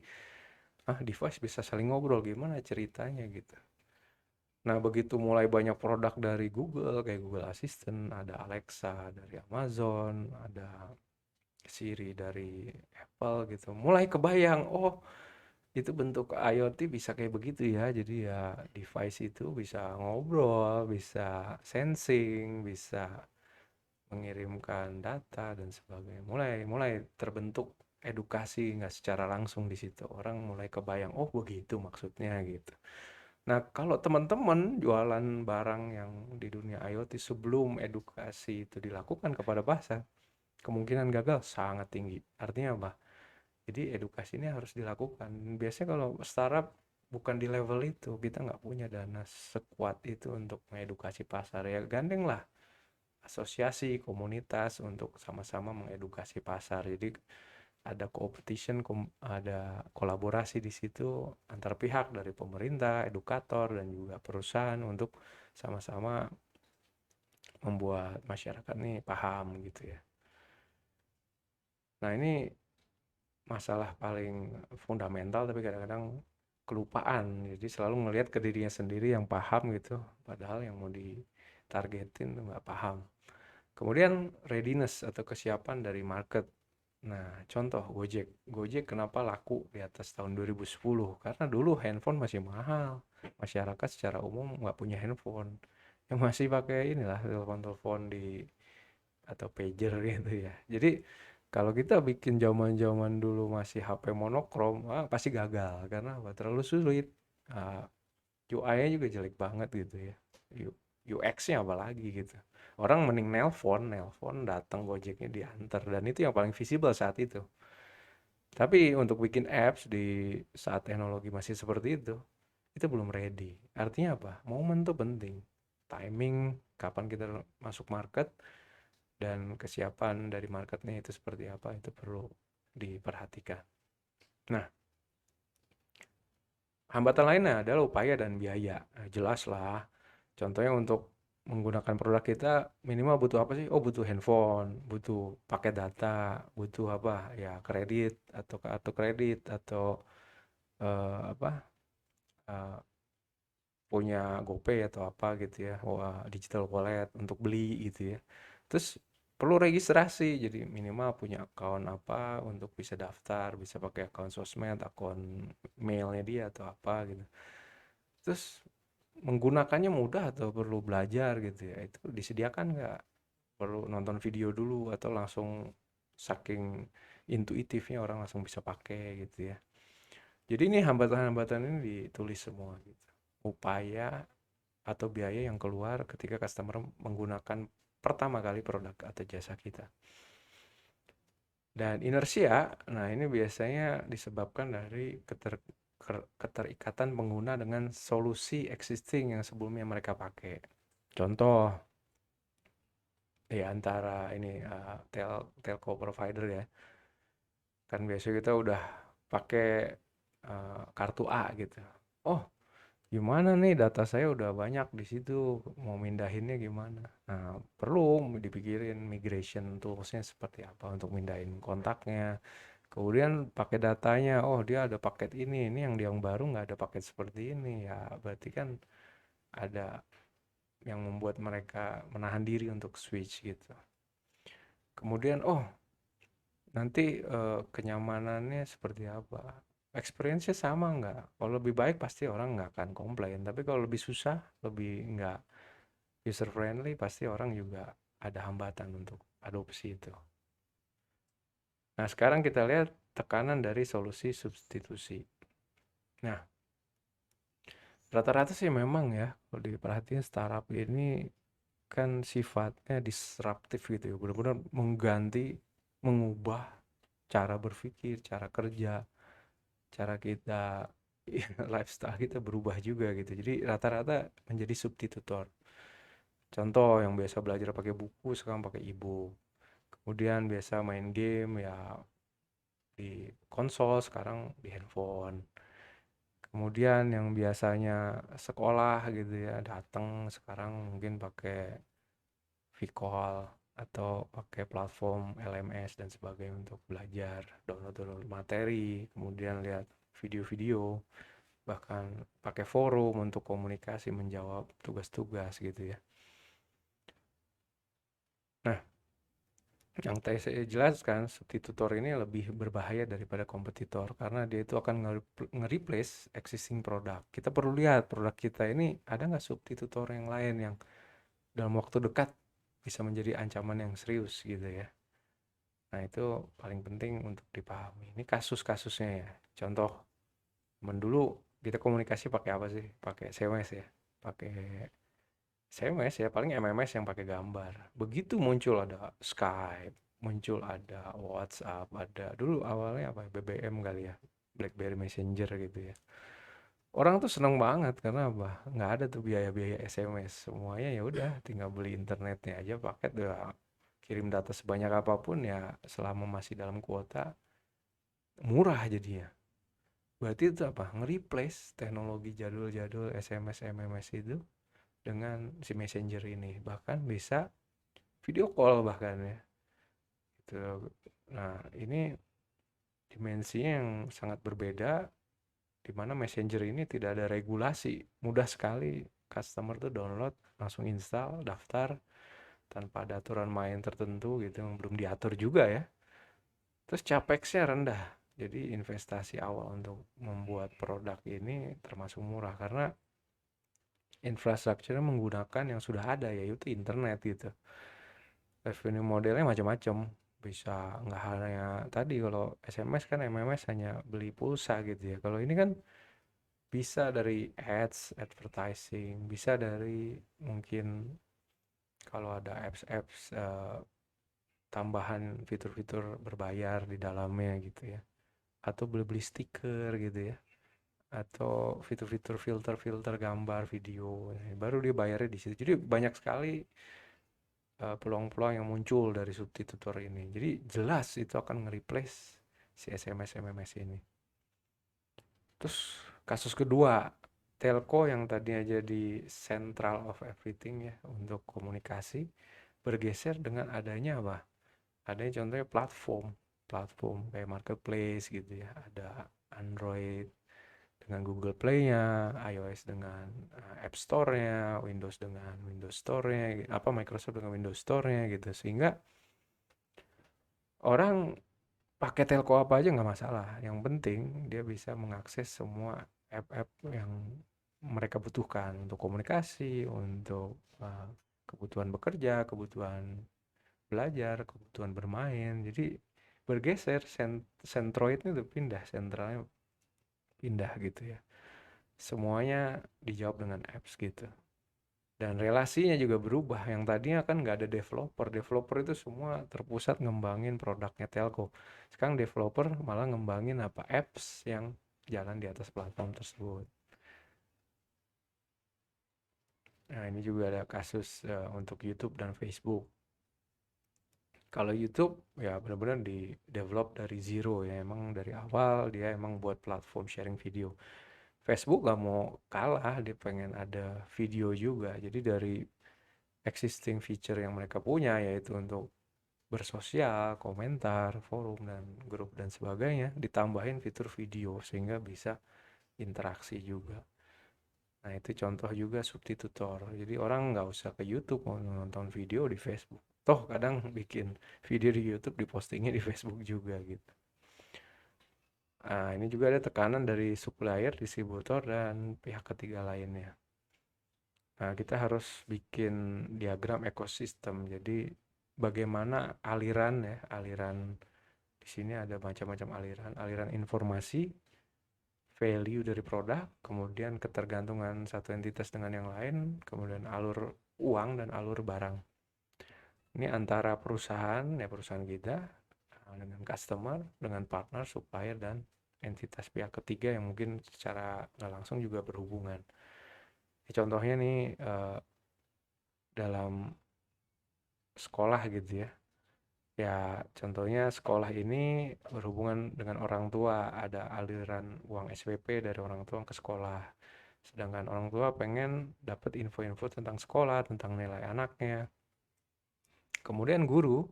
Device bisa saling ngobrol, gimana ceritanya gitu. Nah, begitu mulai banyak produk dari Google, kayak Google Assistant, ada Alexa dari Amazon, ada Siri dari Apple gitu. Mulai kebayang, oh itu bentuk IoT bisa kayak begitu ya. Jadi ya device itu bisa ngobrol, bisa sensing, bisa mengirimkan data dan sebagainya. Mulai terbentuk edukasi nggak secara langsung di situ. Orang mulai kebayang, oh begitu maksudnya gitu. Nah, kalau teman-teman jualan barang yang di dunia IoT sebelum edukasi itu dilakukan kepada pasar, kemungkinan gagal sangat tinggi. Artinya apa? Jadi edukasi ini harus dilakukan. Biasanya kalau startup bukan di level itu, kita nggak punya dana sekuat itu untuk mengedukasi pasar. Ya gandeng lah asosiasi, komunitas untuk sama-sama mengedukasi pasar. Jadi ada competition, ada kolaborasi di situ antar pihak dari pemerintah, edukator, dan juga perusahaan untuk sama-sama membuat masyarakat nih paham gitu ya. Nah, ini masalah paling fundamental tapi kadang-kadang kelupaan. Jadi selalu ngelihat ke dirinya sendiri yang paham gitu, padahal yang mau ditargetin tuh nggak paham. Kemudian readiness atau kesiapan dari market. Nah, contoh Gojek. Gojek kenapa laku di atas tahun 2010? Karena dulu handphone masih mahal. Masyarakat secara umum nggak punya handphone. Yang masih pakai inilah telepon-telepon di atau pager gitu ya. Jadi kalau kita bikin zaman-zaman dulu masih HP monokrom, pasti gagal karena apa? Terlalu sulit. Ah, UI-nya juga jelek banget gitu ya. UX-nya apalagi gitu. Orang mending nelpon datang Gojeknya diantar dan itu yang paling visible saat itu. Tapi untuk bikin apps di saat teknologi masih seperti itu belum ready. Artinya apa? Momen tuh penting. Timing, kapan kita masuk market, dan kesiapan dari marketnya itu seperti apa, itu perlu diperhatikan. Nah, hambatan lainnya adalah upaya dan biaya. Nah, jelas lah. Contohnya untuk menggunakan produk kita minimal butuh apa sih? Oh, butuh handphone, butuh paket data, butuh apa? Ya kredit atau kartu kredit atau apa? eh, punya GoPay atau apa gitu ya. Wah, digital wallet untuk beli gitu ya. Terus perlu registrasi, jadi minimal punya akun apa untuk bisa daftar, bisa pakai akun sosmed, akun mailnya dia atau apa gitu. Terus menggunakannya mudah atau perlu belajar gitu ya, itu disediakan nggak? Perlu nonton video dulu atau langsung saking intuitifnya orang langsung bisa pakai gitu ya. Jadi ini hambatan-hambatan ini ditulis semua gitu. Upaya atau biaya yang keluar ketika customer menggunakan pertama kali produk atau jasa kita. Dan inersia, nah ini biasanya disebabkan dari keterikatan pengguna dengan solusi existing yang sebelumnya mereka pakai. Contoh, ya antara ini telco provider ya. Kan biasanya kita udah pakai kartu A gitu. Oh, gimana nih data saya udah banyak di situ, mau mindahinnya gimana? Nah, perlu dipikirin migration toolsnya seperti apa untuk mindahin kontaknya. Kemudian pakai datanya, oh dia ada paket ini yang baru nggak ada paket seperti ini ya, berarti kan ada yang membuat mereka menahan diri untuk switch gitu. Kemudian, oh nanti kenyamanannya seperti apa? Experience-nya sama nggak? Kalau lebih baik pasti orang nggak akan komplain. Tapi kalau lebih susah, lebih nggak user friendly, pasti orang juga ada hambatan untuk adopsi itu. Nah, sekarang kita lihat tekanan dari solusi substitusi. Nah, rata-rata sih memang ya, kalau diperhatiin startup ini kan sifatnya disruptif gitu ya, benar-benar mengganti, mengubah cara berpikir, cara kerja, cara kita lifestyle kita berubah juga gitu. Jadi rata-rata menjadi substitutor. Contoh yang biasa belajar pakai buku sekarang pakai e-book. Kemudian biasa main game ya di konsol sekarang di handphone. Kemudian yang biasanya sekolah gitu ya datang sekarang mungkin pakai vCall atau pakai platform LMS dan sebagainya untuk belajar, download materi, kemudian lihat video-video, bahkan pakai forum untuk komunikasi menjawab tugas-tugas gitu ya. Nah, yang tadi saya jelaskan, substitutor ini lebih berbahaya daripada kompetitor karena dia itu akan nge-replace existing produk. Kita perlu lihat produk kita ini ada nggak substitutor yang lain yang dalam waktu dekat bisa menjadi ancaman yang serius gitu ya. Nah, itu paling penting untuk dipahami. Ini kasus-kasusnya ya. Contoh, dulu kita komunikasi pakai apa sih? Pakai SMS ya. Pakai SMS ya, paling MMS yang pakai gambar. Begitu muncul ada Skype, muncul ada WhatsApp, ada dulu awalnya apa BBM kali ya, BlackBerry Messenger gitu ya. Orang tuh seneng banget karena apa? Nggak ada tuh biaya-biaya SMS. Semuanya ya udah tinggal beli internetnya aja paket udah kirim data sebanyak apapun ya selama masih dalam kuota murah jadinya. Berarti itu apa? Nge-replace teknologi jadul-jadul SMS MMS itu dengan si messenger ini, bahkan bisa video call bahkan ya gitu. Nah, ini dimensinya yang sangat berbeda, di mana messenger ini tidak ada regulasi, mudah sekali customer tuh download langsung install daftar tanpa ada aturan main tertentu gitu yang belum diatur juga ya. Terus capexnya rendah, jadi investasi awal untuk membuat produk ini termasuk murah karena infrastrukturnya menggunakan yang sudah ada yaitu internet gitu. Revenue modelnya macam-macam, bisa nggak hanya tadi kalau SMS kan MMS hanya beli pulsa gitu ya. Kalau ini kan bisa dari ads, advertising, bisa dari mungkin kalau ada apps-apps tambahan fitur-fitur berbayar di dalamnya gitu ya. Atau beli-beli stiker gitu ya. Atau fitur-fitur filter-filter gambar, video, baru dia bayarnya di situ. Jadi banyak sekali peluang-peluang yang muncul dari substitutor ini. Jadi jelas itu akan nge-replace si SMS MMS ini. Terus kasus kedua, telco yang tadinya jadi central of everything ya untuk komunikasi bergeser dengan adanya apa? Adanya contohnya platform kayak marketplace gitu ya. Ada Android dengan Google Play-nya, iOS dengan App Store-nya, Windows dengan Windows Store-nya, apa Microsoft dengan Windows Store-nya gitu. Sehingga orang pakai telco apa aja nggak masalah. Yang penting dia bisa mengakses semua app-app yang mereka butuhkan untuk komunikasi, untuk uh, kebutuhan bekerja, kebutuhan belajar, kebutuhan bermain. Jadi bergeser sentroidnya tuh pindah, sentralnya pindah gitu ya. Semuanya dijawab dengan apps gitu. Dan relasinya juga berubah. Yang tadinya kan nggak ada developer. Developer itu semua terpusat ngembangin produknya telco. Sekarang developer malah ngembangin apa apps yang jalan di atas platform tersebut. Nah, ini juga ada kasus untuk YouTube dan Facebook. Kalau YouTube ya benar-benar di develop dari zero ya, emang dari awal dia emang buat platform sharing video. Facebook gak mau kalah, dia pengen ada video juga. Jadi dari existing feature yang mereka punya, yaitu untuk bersosial, komentar, forum, dan grup dan sebagainya, ditambahin fitur video sehingga bisa interaksi juga. Nah, itu contoh juga subtitutor. Jadi orang nggak usah ke YouTube mau nonton video di Facebook. Toh kadang bikin video di YouTube dipostingnya di Facebook juga gitu. Nah, ini juga ada tekanan dari supplier, distributor, dan pihak ketiga lainnya. Nah, kita harus bikin diagram ekosistem. Jadi bagaimana aliran ya, aliran di sini ada macam-macam aliran, aliran informasi, value dari produk, kemudian ketergantungan satu entitas dengan yang lain, kemudian alur uang dan alur barang. Ini antara perusahaan, ya perusahaan kita, dengan customer, dengan partner, supplier, dan entitas pihak ketiga yang mungkin secara nggak langsung juga berhubungan. Contohnya nih dalam sekolah gitu ya. Ya, contohnya sekolah ini berhubungan dengan orang tua, ada aliran uang SPP dari orang tua ke sekolah. Sedangkan orang tua pengen dapat info-info tentang sekolah, tentang nilai anaknya. Kemudian guru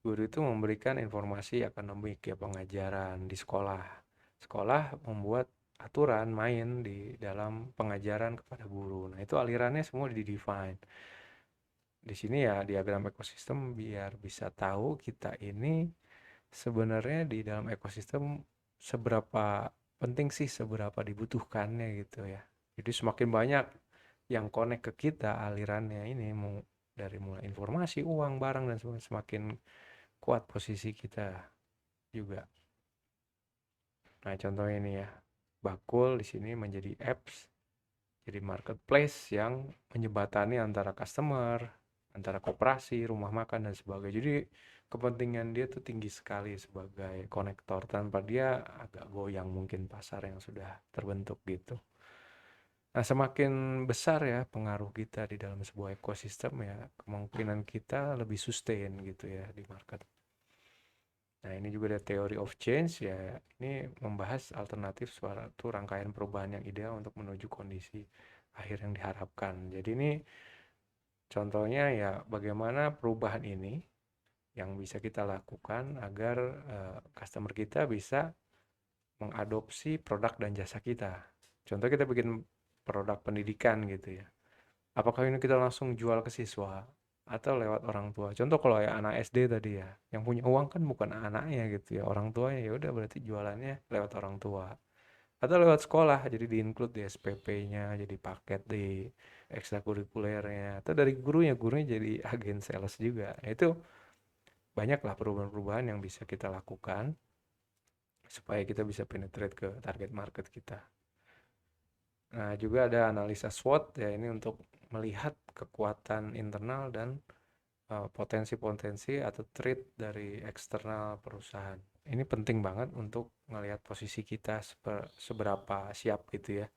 itu memberikan informasi akademik ya, pengajaran di sekolah. Sekolah membuat aturan main di dalam pengajaran kepada guru. Nah, itu alirannya semua di-define. Di sini ya diagram ekosistem biar bisa tahu kita ini sebenarnya di dalam ekosistem seberapa penting sih, seberapa dibutuhkannya gitu ya. Jadi semakin banyak yang connect ke kita alirannya ini, mau dari mulai informasi, uang, barang, dan sebagainya, semakin kuat posisi kita juga. Nah, contohnya ini ya, Bakul di sini menjadi apps, jadi marketplace yang menjembatani antara customer, antara koperasi, rumah makan, dan sebagainya. Jadi kepentingan dia tuh tinggi sekali sebagai konektor. Tanpa dia agak goyang mungkin pasar yang sudah terbentuk gitu. Nah, semakin besar ya pengaruh kita di dalam sebuah ekosistem ya, kemungkinan kita lebih sustain gitu ya di market. Nah, ini juga ada theory of change ya. Ini membahas alternatif suatu rangkaian perubahan yang ideal untuk menuju kondisi akhir yang diharapkan. Jadi ini contohnya ya bagaimana perubahan ini yang bisa kita lakukan agar customer kita bisa mengadopsi produk dan jasa kita. Contoh kita bikin produk pendidikan gitu ya. Apakah ini kita langsung jual ke siswa atau lewat orang tua? Contoh kalau ya anak SD tadi ya, yang punya uang kan bukan anaknya gitu ya, orang tuanya, ya udah berarti jualannya lewat orang tua. Atau lewat sekolah, jadi di-include di SPP-nya, jadi paket di ekstrakurikulernya, atau dari gurunya, gurunya jadi agen sales juga. Nah, itu banyaklah perubahan-perubahan yang bisa kita lakukan supaya kita bisa penetrate ke target market kita. Nah, juga ada analisa SWOT ya, ini untuk melihat kekuatan internal dan potensi-potensi atau threat dari eksternal perusahaan. Ini penting banget untuk melihat posisi kita seberapa siap gitu ya.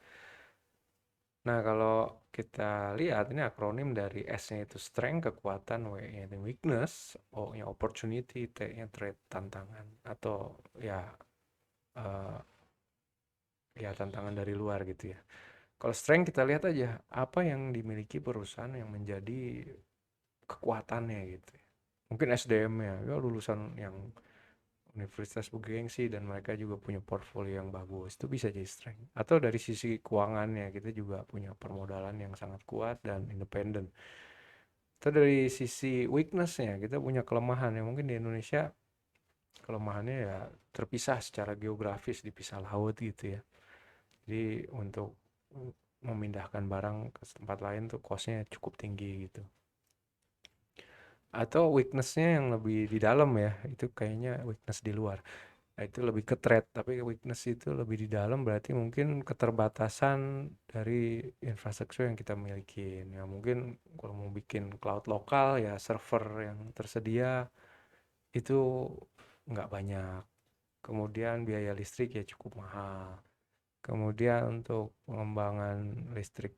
Nah, kalau kita lihat ini akronim dari S-nya itu strength, kekuatan, W-nya itu weakness, O-nya opportunity, T-nya threat, tantangan, atau ya eh, ya tantangan dari luar gitu ya. Kalau strength kita lihat aja apa yang dimiliki perusahaan yang menjadi kekuatannya gitu ya. Mungkin SDM-nya ya lulusan yang universitas bergengsi dan mereka juga punya portfolio yang bagus, itu bisa jadi strength. Atau dari sisi keuangannya kita juga punya permodalan yang sangat kuat dan independen. Atau dari sisi weakness-nya kita punya kelemahan yang mungkin di Indonesia kelemahannya ya terpisah secara geografis, dipisah laut gitu ya. Jadi untuk memindahkan barang ke tempat lain tuh cost-nya cukup tinggi gitu. Atau weakness-nya yang lebih di dalam ya, itu kayaknya weakness di luar. Nah, itu lebih ke threat, tapi weakness itu lebih di dalam, berarti mungkin keterbatasan dari infrastruktur yang kita miliki. Ya mungkin kalau mau bikin cloud lokal ya server yang tersedia itu nggak banyak. Kemudian biaya listrik ya cukup mahal. Kemudian untuk pengembangan listrik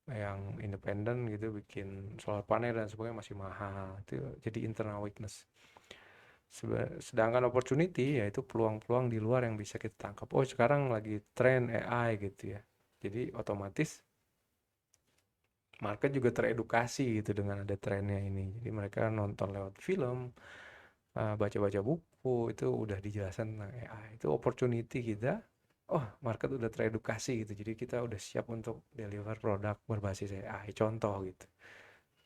yang independen gitu, bikin solar panel dan sebagainya masih mahal. Itu jadi internal weakness. Sedangkan opportunity yaitu peluang-peluang di luar yang bisa kita tangkap. Oh, sekarang lagi tren AI gitu ya. Jadi otomatis market juga teredukasi gitu dengan ada trennya ini. Jadi mereka nonton lewat film, baca-baca buku, itu udah dijelaskan tentang AI. Itu opportunity kita. Oh, market udah teredukasi gitu. Jadi kita udah siap untuk deliver produk berbasis AI. Contoh gitu.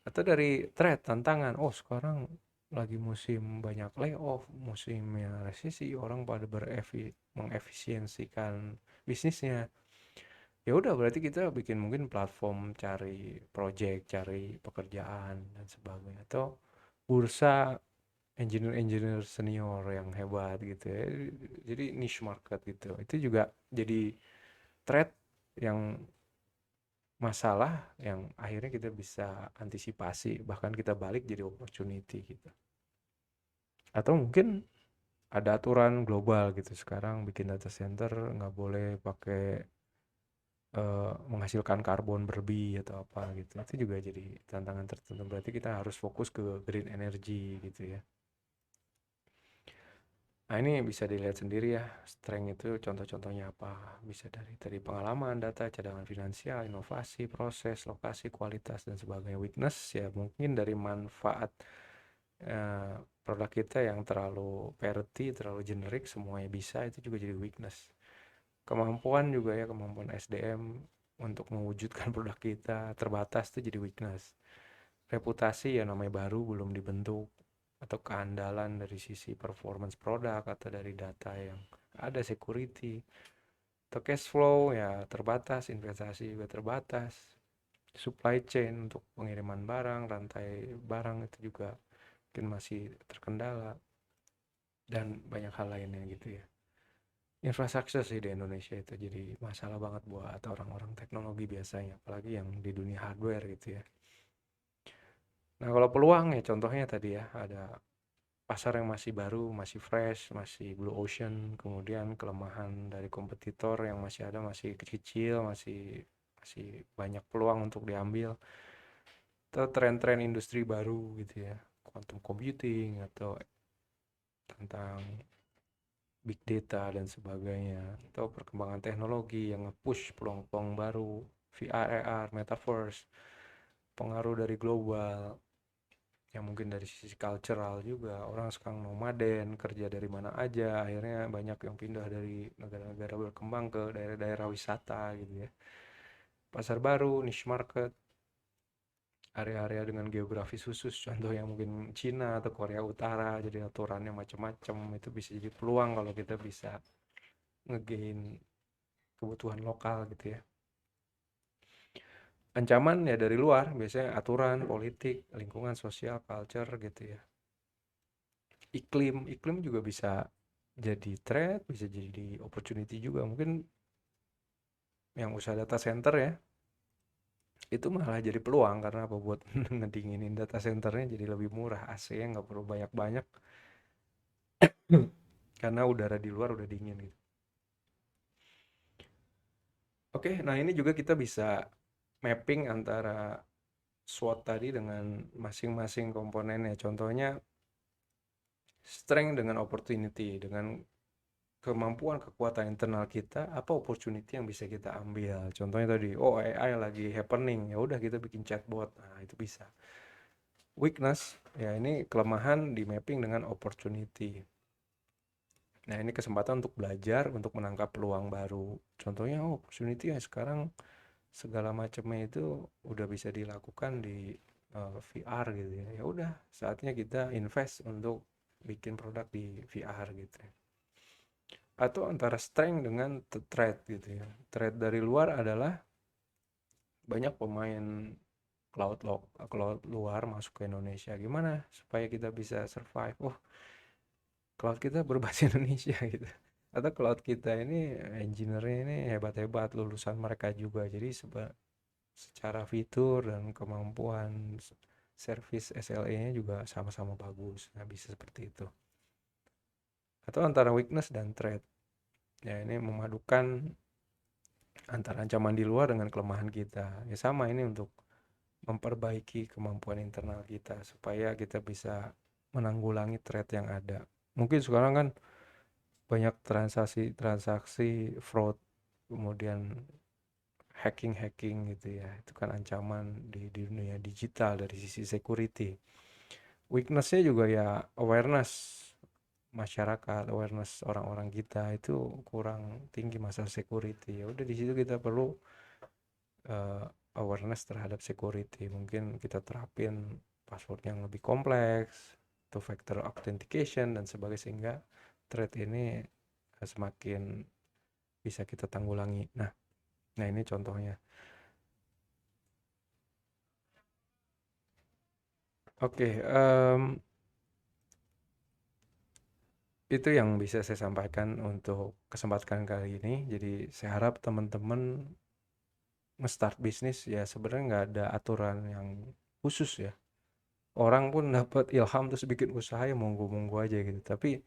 Atau dari threat, tantangan. Oh, sekarang lagi musim banyak layoff, musimnya resesi, orang pada mengefisiensikan bisnisnya. Ya udah, berarti kita bikin mungkin platform cari project, cari pekerjaan dan sebagainya. Atau bursa engineer-engineer senior yang hebat gitu ya. Jadi niche market gitu. Itu juga jadi threat yang masalah yang akhirnya kita bisa antisipasi, bahkan kita balik jadi opportunity gitu. Atau mungkin ada aturan global gitu, sekarang bikin data center nggak boleh pakai menghasilkan karbon berlebih atau apa gitu. Itu juga jadi tantangan tertentu, berarti kita harus fokus ke green energy gitu ya. Nah, ini bisa dilihat sendiri ya, strength itu contoh-contohnya apa. Bisa dari pengalaman, data, cadangan finansial, inovasi, proses, lokasi, kualitas, dan sebagainya. Weakness ya mungkin dari manfaat eh, produk kita yang terlalu parity, terlalu generik, semuanya bisa, itu juga jadi weakness. Kemampuan juga ya, kemampuan SDM untuk mewujudkan produk kita terbatas, itu jadi weakness. Reputasi ya namanya baru, belum dibentuk, atau keandalan dari sisi performance produk atau dari data yang ada, security atau cash flow ya terbatas, investasi juga terbatas, supply chain untuk pengiriman barang, rantai barang itu juga mungkin masih terkendala, dan banyak hal lainnya gitu ya. Infrastruktur sih di Indonesia itu jadi masalah banget buat orang-orang teknologi biasanya, apalagi yang di dunia hardware gitu ya. Nah, kalau peluang ya contohnya tadi ya, ada pasar yang masih baru, masih fresh, masih blue ocean, kemudian kelemahan dari kompetitor yang masih ada, masih kecil, masih masih banyak peluang untuk diambil. Atau tren-tren industri baru gitu ya, quantum computing atau tentang big data dan sebagainya, atau perkembangan teknologi yang nge-push peluang-peluang baru, VR, AR, metaverse, pengaruh dari global, yang mungkin dari sisi cultural juga, orang sekarang nomaden, kerja dari mana aja, akhirnya banyak yang pindah dari negara-negara berkembang ke daerah-daerah wisata gitu ya. Pasar baru, niche market, area-area dengan geografis khusus, contohnya mungkin Cina atau Korea Utara, jadi aturannya macam-macam, itu bisa jadi peluang kalau kita bisa ngegain kebutuhan lokal gitu ya. Ancaman ya dari luar, biasanya aturan, politik, lingkungan sosial, culture gitu ya. Iklim juga bisa jadi threat, bisa jadi opportunity juga. Mungkin yang usaha data center ya, itu malah jadi peluang karena apa, buat ngedinginin data centernya jadi lebih murah, AC-nya nggak perlu banyak-banyak karena udara di luar udah dingin gitu. Oke, nah ini juga kita bisa mapping antara SWOT tadi dengan masing-masing komponennya. Contohnya strength dengan opportunity, dengan kemampuan kekuatan internal kita, apa opportunity yang bisa kita ambil. Contohnya tadi, oh AI lagi happening, ya udah kita bikin chatbot. Nah, itu bisa. Weakness, ya ini kelemahan di mapping dengan opportunity. Nah, ini kesempatan untuk belajar, untuk menangkap peluang baru. Contohnya, oh opportunity ya sekarang segala macamnya itu udah bisa dilakukan di VR gitu ya. Ya udah, saatnya kita invest untuk bikin produk di VR gitu ya. Atau antara strength dengan threat gitu ya. Threat dari luar adalah banyak pemain cloud luar masuk ke Indonesia. Gimana supaya kita bisa survive? Oh, cloud kita berbasis Indonesia gitu. Atau cloud kita ini engineer-nya ini hebat-hebat, lulusan mereka juga. Jadi secara fitur dan kemampuan service SLA-nya juga sama-sama bagus. Nah, bisa seperti itu. Atau antara weakness dan threat. Ya, ini memadukan antara ancaman di luar dengan kelemahan kita. Ya sama ini untuk memperbaiki kemampuan internal kita supaya kita bisa menanggulangi threat yang ada. Mungkin sekarang kan banyak transaksi-transaksi fraud, kemudian hacking-hacking gitu ya. Itu kan ancaman di dunia digital dari sisi security. Weakness-nya juga ya awareness masyarakat, awareness orang-orang kita itu kurang tinggi masalah security. Ya udah di situ kita perlu eh, awareness terhadap security. Mungkin kita terapin password yang lebih kompleks, two factor authentication dan sebagainya sehingga threat ini semakin bisa kita tanggulangi. Nah ini contohnya. Oke, itu yang bisa saya sampaikan untuk kesempatan kali ini. Jadi saya harap teman-teman nge-start bisnis ya sebenarnya nggak ada aturan yang khusus ya. Orang pun dapat ilham terus bikin usaha ya monggo-monggo aja gitu. Tapi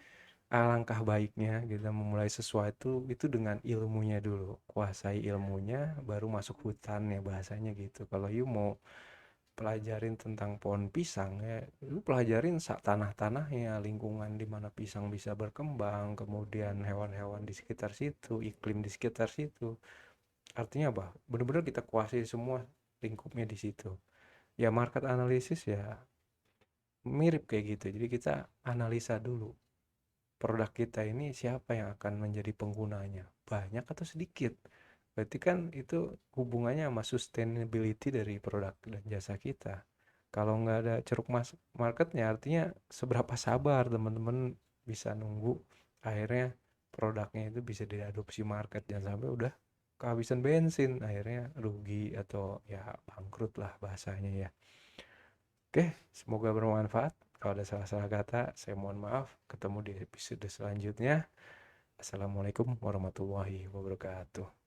alangkah baiknya kita memulai sesuatu itu dengan ilmunya dulu. Kuasai ilmunya baru masuk hutan ya bahasanya gitu. Kalau you mau pelajarin tentang pohon pisang ya, you pelajarin tanah-tanahnya, lingkungan di mana pisang bisa berkembang, kemudian hewan-hewan di sekitar situ, iklim di sekitar situ. Artinya apa? Benar-benar kita kuasai semua lingkupnya di situ. Ya market analisis ya mirip kayak gitu. Jadi kita analisa dulu produk kita ini siapa yang akan menjadi penggunanya, banyak atau sedikit. Berarti kan itu hubungannya sama sustainability dari produk dan jasa kita. Kalau nggak ada ceruk masuk marketnya, artinya seberapa sabar teman-teman bisa nunggu akhirnya produknya itu bisa diadopsi market. Jangan sampai udah kehabisan bensin, akhirnya rugi atau ya bangkrut lah bahasanya ya. Oke, semoga bermanfaat. Kalau ada salah-salah kata, saya mohon maaf. Ketemu di episode selanjutnya. Assalamualaikum warahmatullahi wabarakatuh.